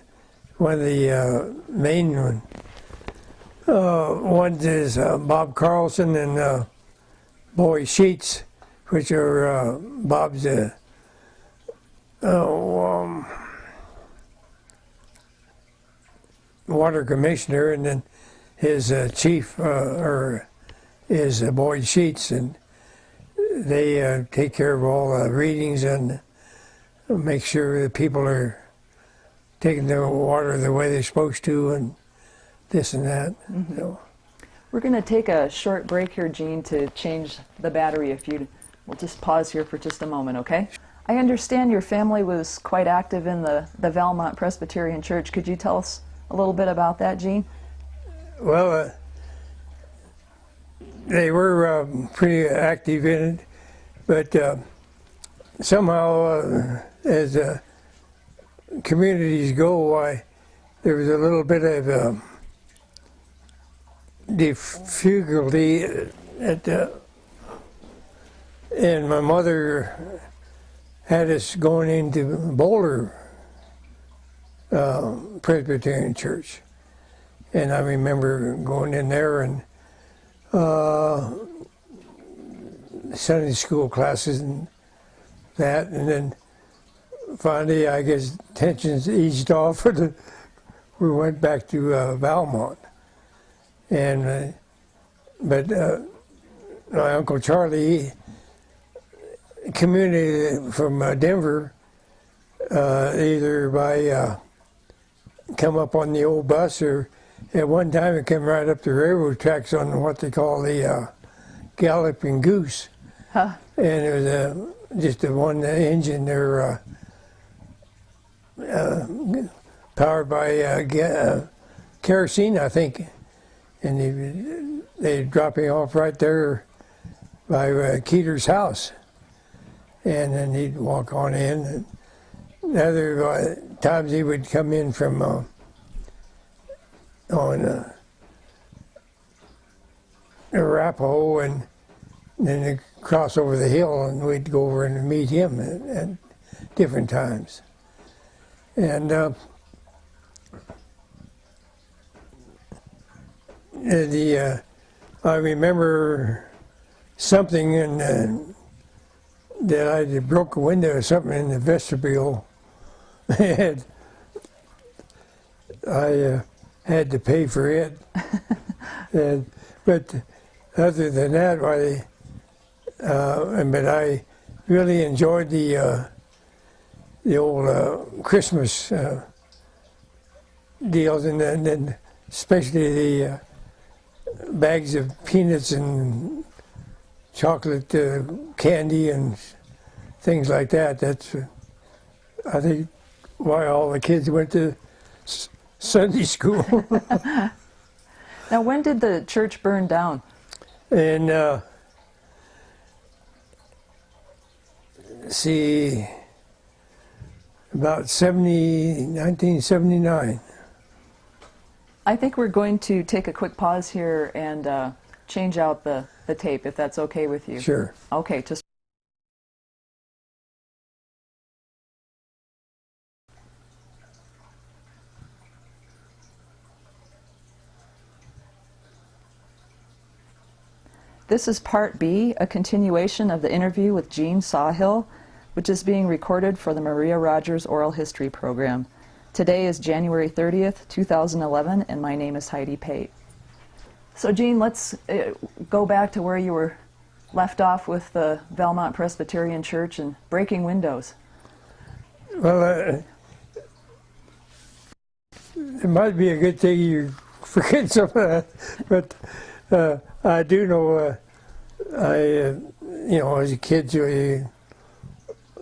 one of the main ones is Bob Carlson and Boy Sheets, which are Bob's water commissioner, and then his chief is Boyd Sheets, and they take care of all the readings and make sure that people are taking their water the way they're supposed to, and this and that. Mm-hmm. So. We're going to take a short break here, Gene, to change the battery. We'll just pause here for just a moment, okay? I understand your family was quite active in the Valmont Presbyterian Church. Could you tell us a little bit about that, Gene? Well, they were pretty active in it, but somehow, as communities go, there was a little bit of difficulty and my mother had us going into Boulder Presbyterian Church, and I remember going in there and Sunday school classes and that, and then finally, I guess tensions eased off. We went back to Valmont, and but my Uncle Charlie, community from Denver, either by come up on the old bus, or at one time it came right up the railroad tracks on what they call the Galloping Goose. Huh. And it was just a one engine there, powered by kerosene, I think, and they dropping off right there by Keeter's house, and then he'd walk on in. And other times he would come in from on Arapahoe, and then he'd cross over the hill, and we'd go over and meet him at different times. And I remember something that I broke a window or something in the vestibule, and I had to pay for it. But other than that, but I really enjoyed the old Christmas deals, and then especially the bags of peanuts and chocolate candy and things like that. That's, I think, why all the kids went to Sunday school. Now, when did the church burn down? And see, about 1979. I think we're going to take a quick pause here and change out the tape, if that's okay with you. Sure. Okay, just. This is part B, a continuation of the interview with Gene Sawhill, which is being recorded for the Maria Rogers Oral History Program. Today is January 30th, 2011, and my name is Heidi Pate. So Gene, let's go back to where you were left off with the Valmont Presbyterian Church and breaking windows. Well, it might be a good thing you forget some of that, but I do know, as a kid,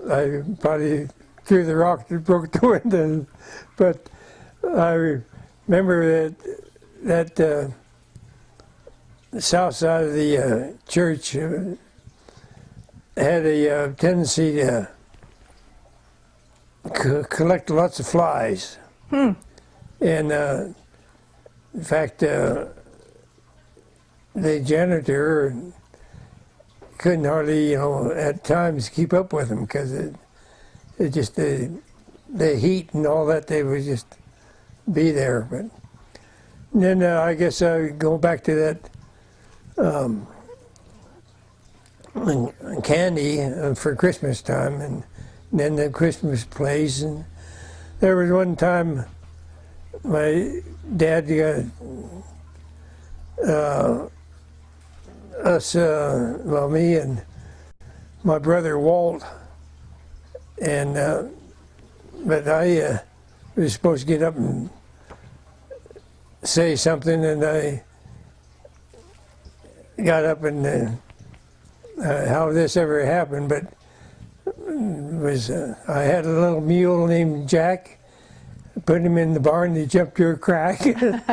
I probably threw the rock that broke the window, but I remember that the south side of the church, had a tendency to collect lots of flies. And in fact, the janitor couldn't hardly, at times keep up with them because it just the heat and all that, they would just be there. But then I guess I go back to that candy for Christmas time, and then the Christmas plays. And there was one time my dad got me and my brother Walt, and but I was supposed to get up and say something, and I got up, and how this ever happened, but was I had a little mule named Jack. Put him in the barn, he jumped through a crack. And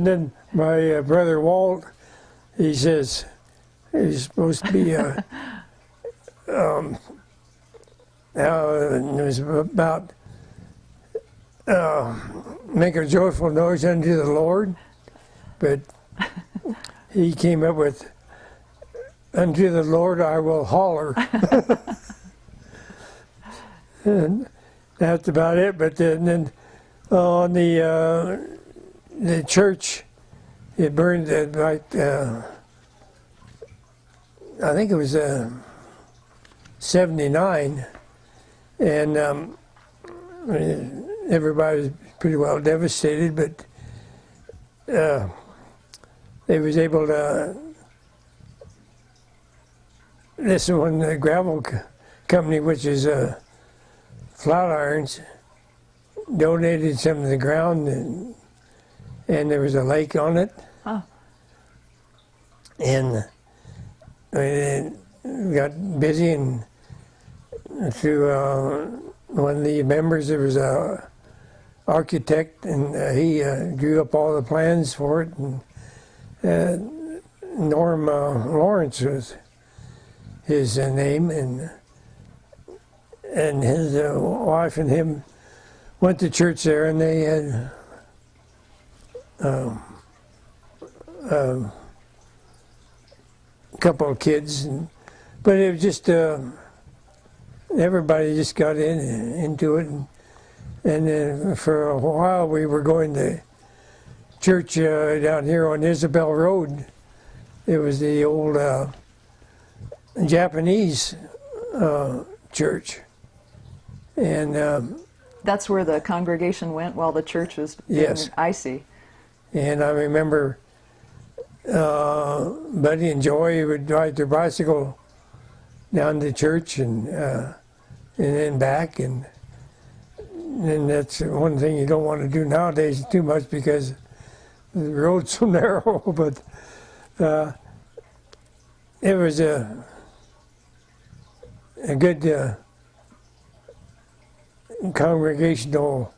then my brother Walt, he says, he's supposed to be it was about make a joyful noise unto the Lord, but he came up with, unto the Lord I will holler. And that's about it. But then on the church, it burned like I think it was 79, and everybody was pretty well devastated, but they was able to. This one, the gravel company, which is Flat Irons, donated some of the ground, and there was a lake on it. Huh. And we got busy, and through one of the members, there was a architect, and he drew up all the plans for it. And Norm Lawrence was his name, and his wife and him went to church there, and they had a couple of kids, but it was just everybody just got into it, and for a while we were going to church down here on Isabel Road. It was the old Japanese church, and That's where the congregation went while the church was being, Yes. I see. and I remember Buddy and Joy would ride their bicycle down to church and then back, and that's one thing you don't want to do nowadays too much because the road's so narrow. But it was a good congregational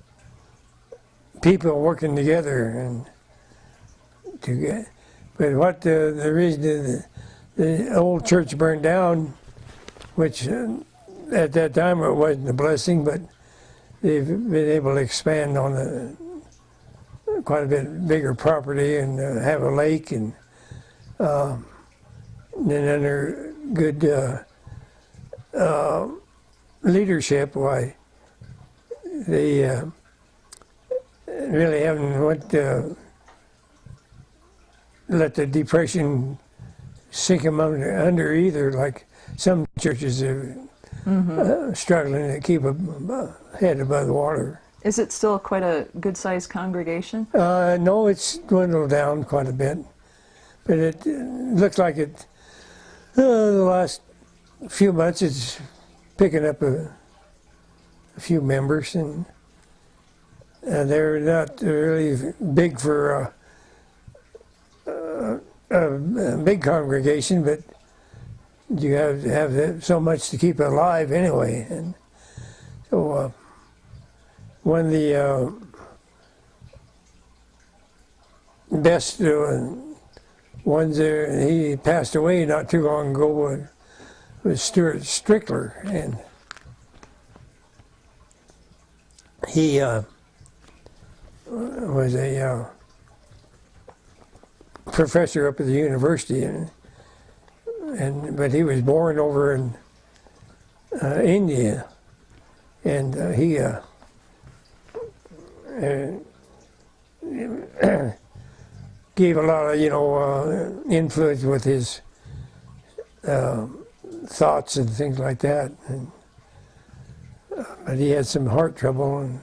people working together, and to get. But what the reason the old church burned down, which at that time it wasn't a blessing, but they've been able to expand on quite a bit bigger property and have a lake, and then under good leadership, why they really haven't let the depression sink them under either, like some churches are struggling to keep a head above the water. Is it still quite a good-sized congregation? No, it's dwindled down quite a bit, but it looks like it. The last few months, it's picking up a few members, and they're not really big for a big congregation, but you have to have so much to keep it alive anyway. And so one of the best ones there, he passed away not too long ago, was Stuart Strickler, and he was a professor up at the university, but he was born over in India, and he gave a lot of influence with his thoughts and things like that. But he had some heart trouble, and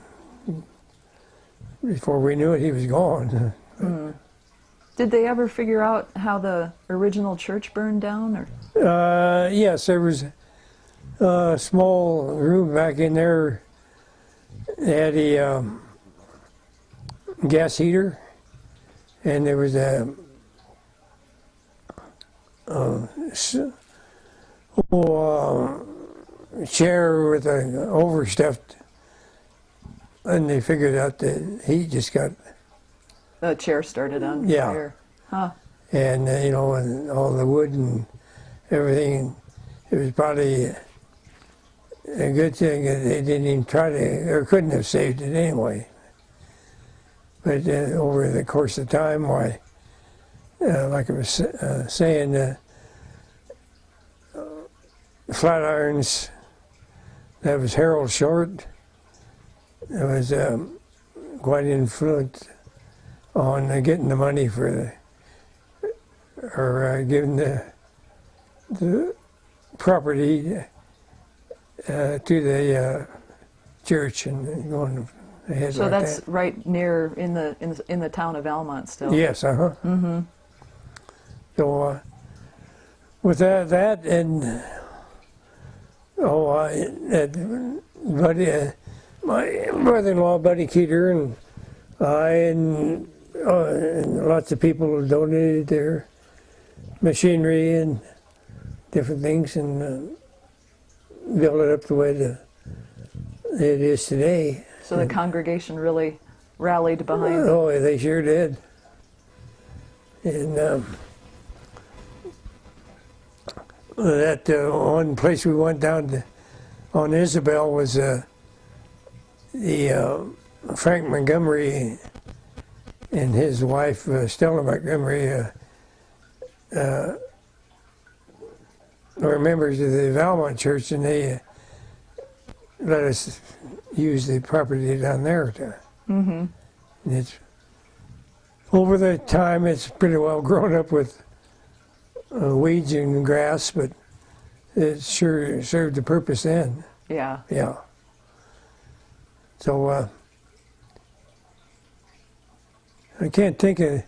before we knew it, he was gone. Did they ever figure out how the original church burned down? Or Yes, there was a small room back in there. They had a gas heater, and there was a chair with an overstuffed, and they figured out that he just got the chair started on Yeah. fire? Huh. and and all the wood and everything. It was probably a good thing that they didn't even try to, or couldn't have saved it anyway. But over the course of time, why, like I was saying, Flatirons, that was Harold Short. It was quite influenced on getting the money for or giving the property to the church and going ahead So like that's that. right near in the town of Almont still. Yes, Mm-hmm. So with that and Buddy, my brother-in-law Buddy Keeter, and I and lots of people donated their machinery and different things, and built it up the way that it is today. So the congregation really rallied behind it. Oh, they sure did. And that one place we went down to on Isabel was the Frank Montgomery and his wife Stella Montgomery were members of the Valmont Church, and they let us use the property down there. And it's over the time it's pretty well grown up with weeds and grass, but it sure served the purpose then. Yeah. Yeah. So I can't think of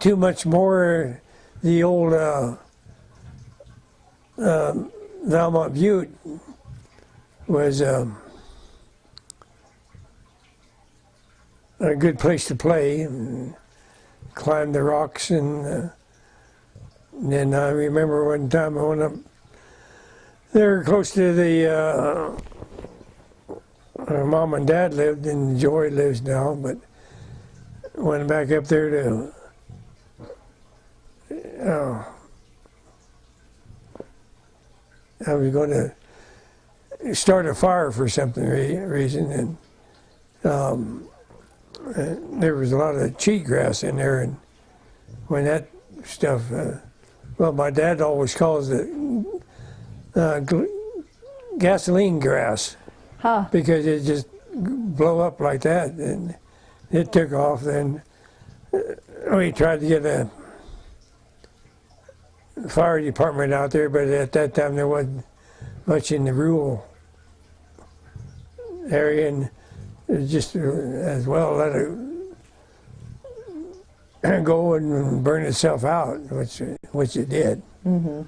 too much more. The old Valmont Butte was a good place to play and climb the rocks. And then I remember one time I went up there close to the where Mom and Dad lived, and Joy lives now, but went back up there to I was going to start a fire for something reason, and there was a lot of cheatgrass in there, and when that stuff, well, my dad always calls it gasoline grass, because it just blow up like that, and it took off. Then we tried to get a fire department out there, but at that time there wasn't much in the rural area, and it just as well let it go and burn itself out, which it did. Mm-hmm.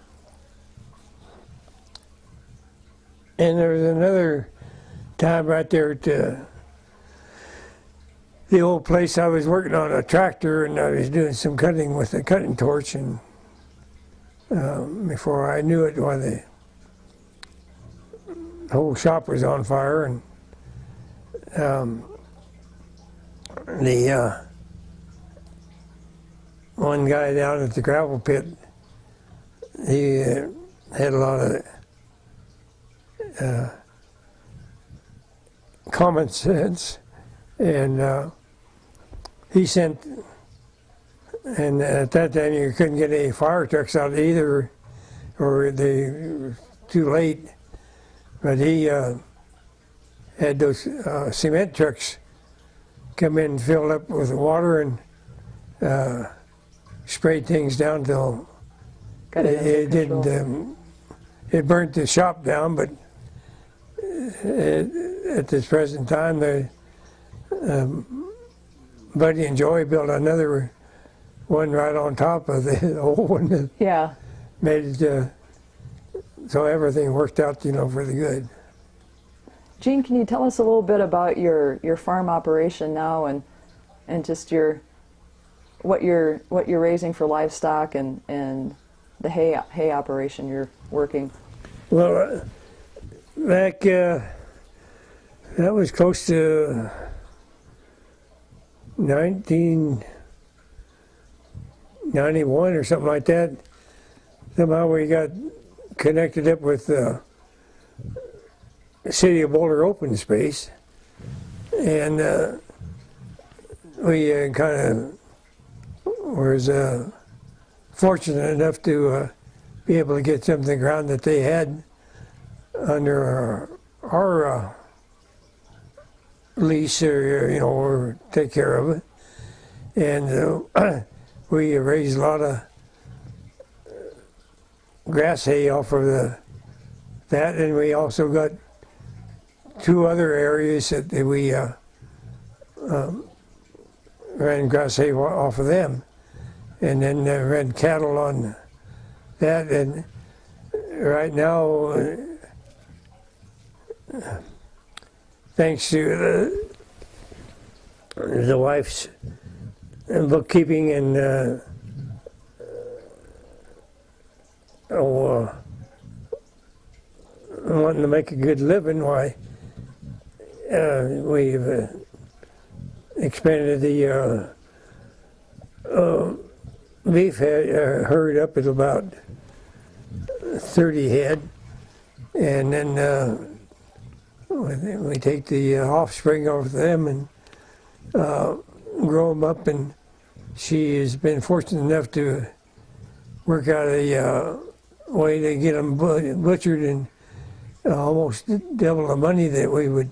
And there was another time right there at the old place. I was working on a tractor, and I was doing some cutting with a cutting torch, and before I knew it, why the whole shop was on fire. And the one guy down at the gravel pit, he had a lot of common sense, and he sent. And at that time, you couldn't get any fire trucks out either, or they were too late. But he had those cement trucks come in filled up with water and sprayed things down till Got it under it control. didn't. It burnt the shop down, but at this present time, Buddy and Joey built another one right on top of the old one that Yeah. made it so everything worked out, for the good. Gene, can you tell us a little bit about your farm operation now, and just what you're raising for livestock, and the hay operation you're working? Well, back that was close to 1991 or something like that. Somehow we got connected up with the City of Boulder Open Space, and we kind of was fortunate enough to be able to get some of the ground that they had under our lease, or take care of it. And we raised a lot of grass hay off of that, and we also got 2 other areas that we ran grass hay off of them, and then ran cattle on that. And right now, thanks to the wife's bookkeeping and wanting to make a good living, why we've expanded the beef herd up at about 30 head, and then we take the offspring of them and grow them up. And she has been fortunate enough to work out a way to get them butchered and almost double the money that we would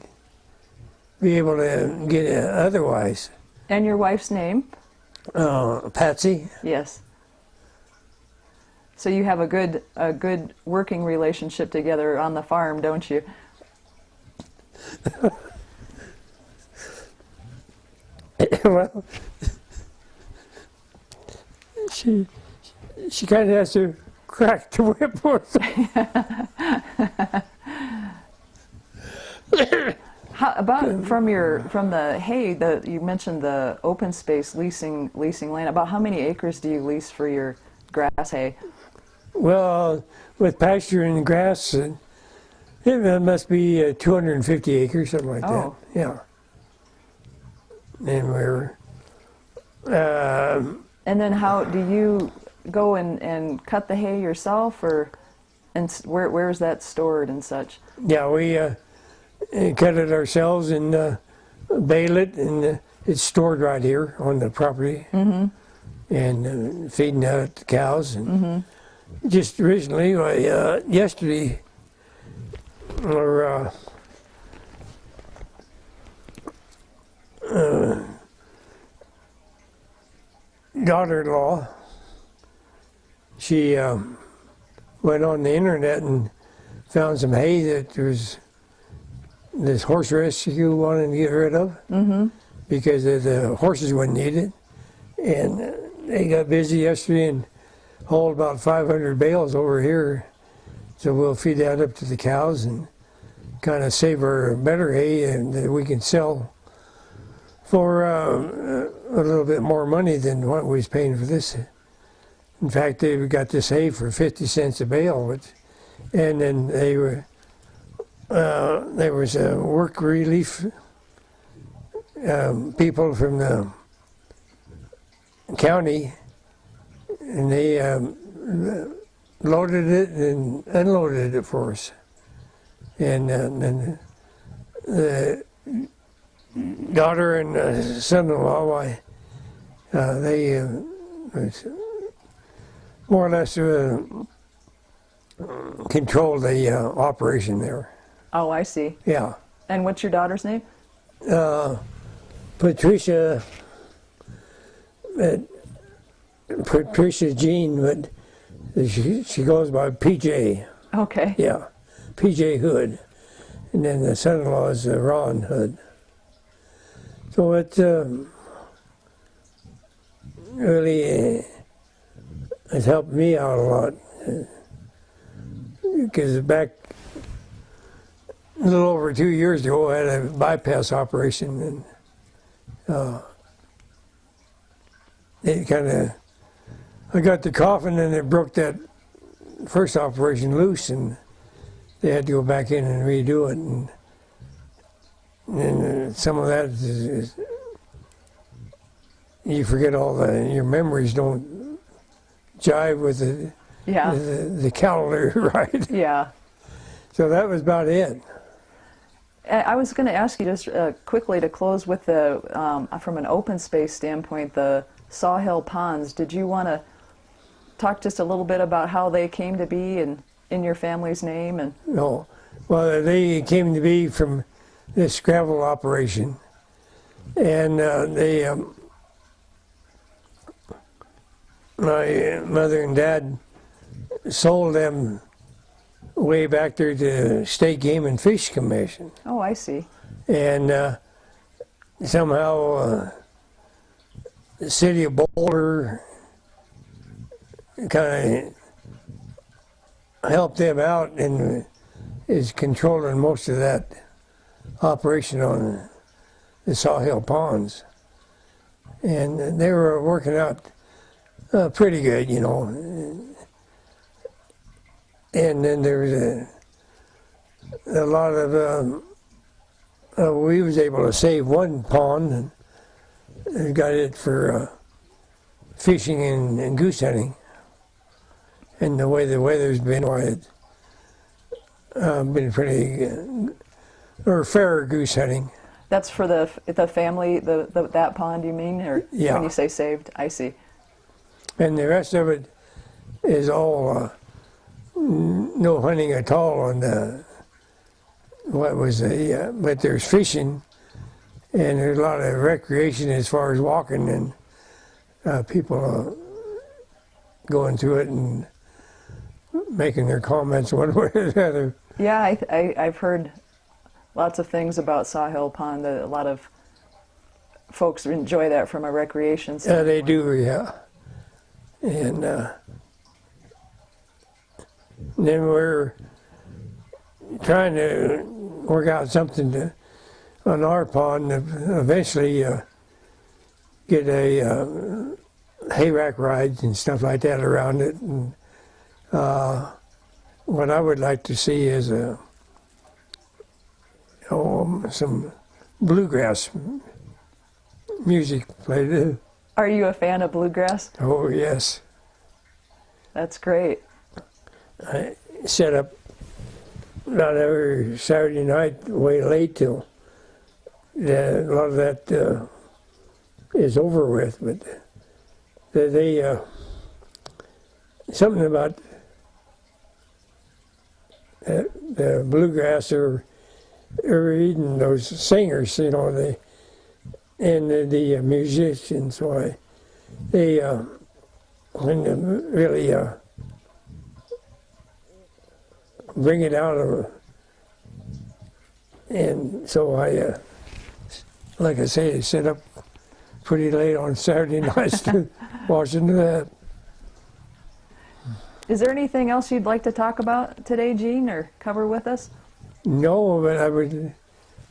be able to get otherwise. And your wife's name? Patsy. Yes. So you have a good working relationship together on the farm, don't you? Well, she kind of has to crack the whip or something. How about from the hay? You mentioned the open space leasing land. About how many acres do you lease for your grass hay? Well, with pasture and grass, it must be 250 acres, something like Oh. that. Yeah. And we're. And then how do you go and cut the hay yourself, and where is that stored and such? Yeah, we cut it ourselves and bale it, and it's stored right here on the property. Mm-hmm. And feeding out the cows. And just recently, yesterday, our daughter-in-law, she went on the internet and found some hay that was this horse rescue wanted to get rid of, because the horses wouldn't need it. And they got busy yesterday and hauled about 500 bales over here. So we'll feed that up to the cows and kind of save our better hay, and that we can sell for a little bit more money than what we was paying for this. In fact, they got this hay for 50 cents a bale, and then there was a work relief people from the county, and they loaded it and unloaded it for us. And then the daughter and son-in-law, why, they more or less controlled the operation there. Oh, I see. Yeah. And what's your daughter's name? Patricia Jean, but she goes by PJ. Okay. Yeah, PJ Hood, and then the son-in-law is Ron Hood. So it really has helped me out a lot, because back a little over 2 years ago, I had a bypass operation, and it kind of, I got the coffin and it broke that first operation loose, and they had to go back in and redo it, and some of that is you forget your memories don't jive with Yeah. the calendar, right? Yeah. So that was about it. I was going to ask you just quickly to close with the, from an open space standpoint, the Sawhill Ponds. Did you want to talk just a little bit about how they came to be and in your family's name? And No, well, they came to be from this gravel operation, and my mother and dad sold them way back there to State Game and Fish Commission, oh, I see. and somehow the city of Boulder kind of helped them out and is controlling most of that operation on the Sawhill Ponds. And they were working out pretty good, you know. And then there was a lot of, we was able to save one pond and got it for fishing and goose hunting. And the way the weather's been, why it's been pretty, or fair goose hunting. That's for the family, that pond you mean? Or Yeah. when you say saved, I see. And the rest of it is all no hunting at all on the, but there's fishing, and there's a lot of recreation as far as walking, and people going through it and making their comments one way or the other. Yeah, I've heard lots of things about Sawhill Pond. That a lot of folks enjoy that from a recreation standpoint. They do, yeah. And then we're trying to work out something on our pond to eventually get a hay rack rides and stuff like that around it. And what I would like to see is some bluegrass music played. Are you a fan of bluegrass? Oh, yes. That's great. I set up about every Saturday night way late till a lot of that is over with, but they something about the bluegrass or even those singers, you know, and the musicians, why they really bring it out of, and so I, like I say, sit up pretty late on Saturday nights to watch into that. Is there anything else you'd like to talk about today, Gene, or cover with us? No, but I would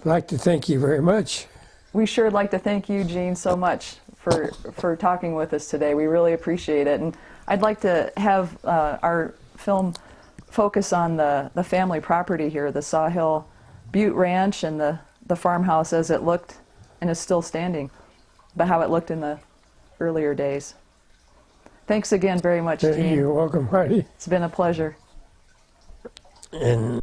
like to thank you very much. We sure would like to thank you, Gene, so much for talking with us today. We really appreciate it. And I'd like to have our film focus on the family property here, the Sawhill Butte Ranch and the farmhouse as it looked and is still standing, but how it looked in the earlier days. Thanks again very much, Gene. You're welcome, Heidi. It's been a pleasure. And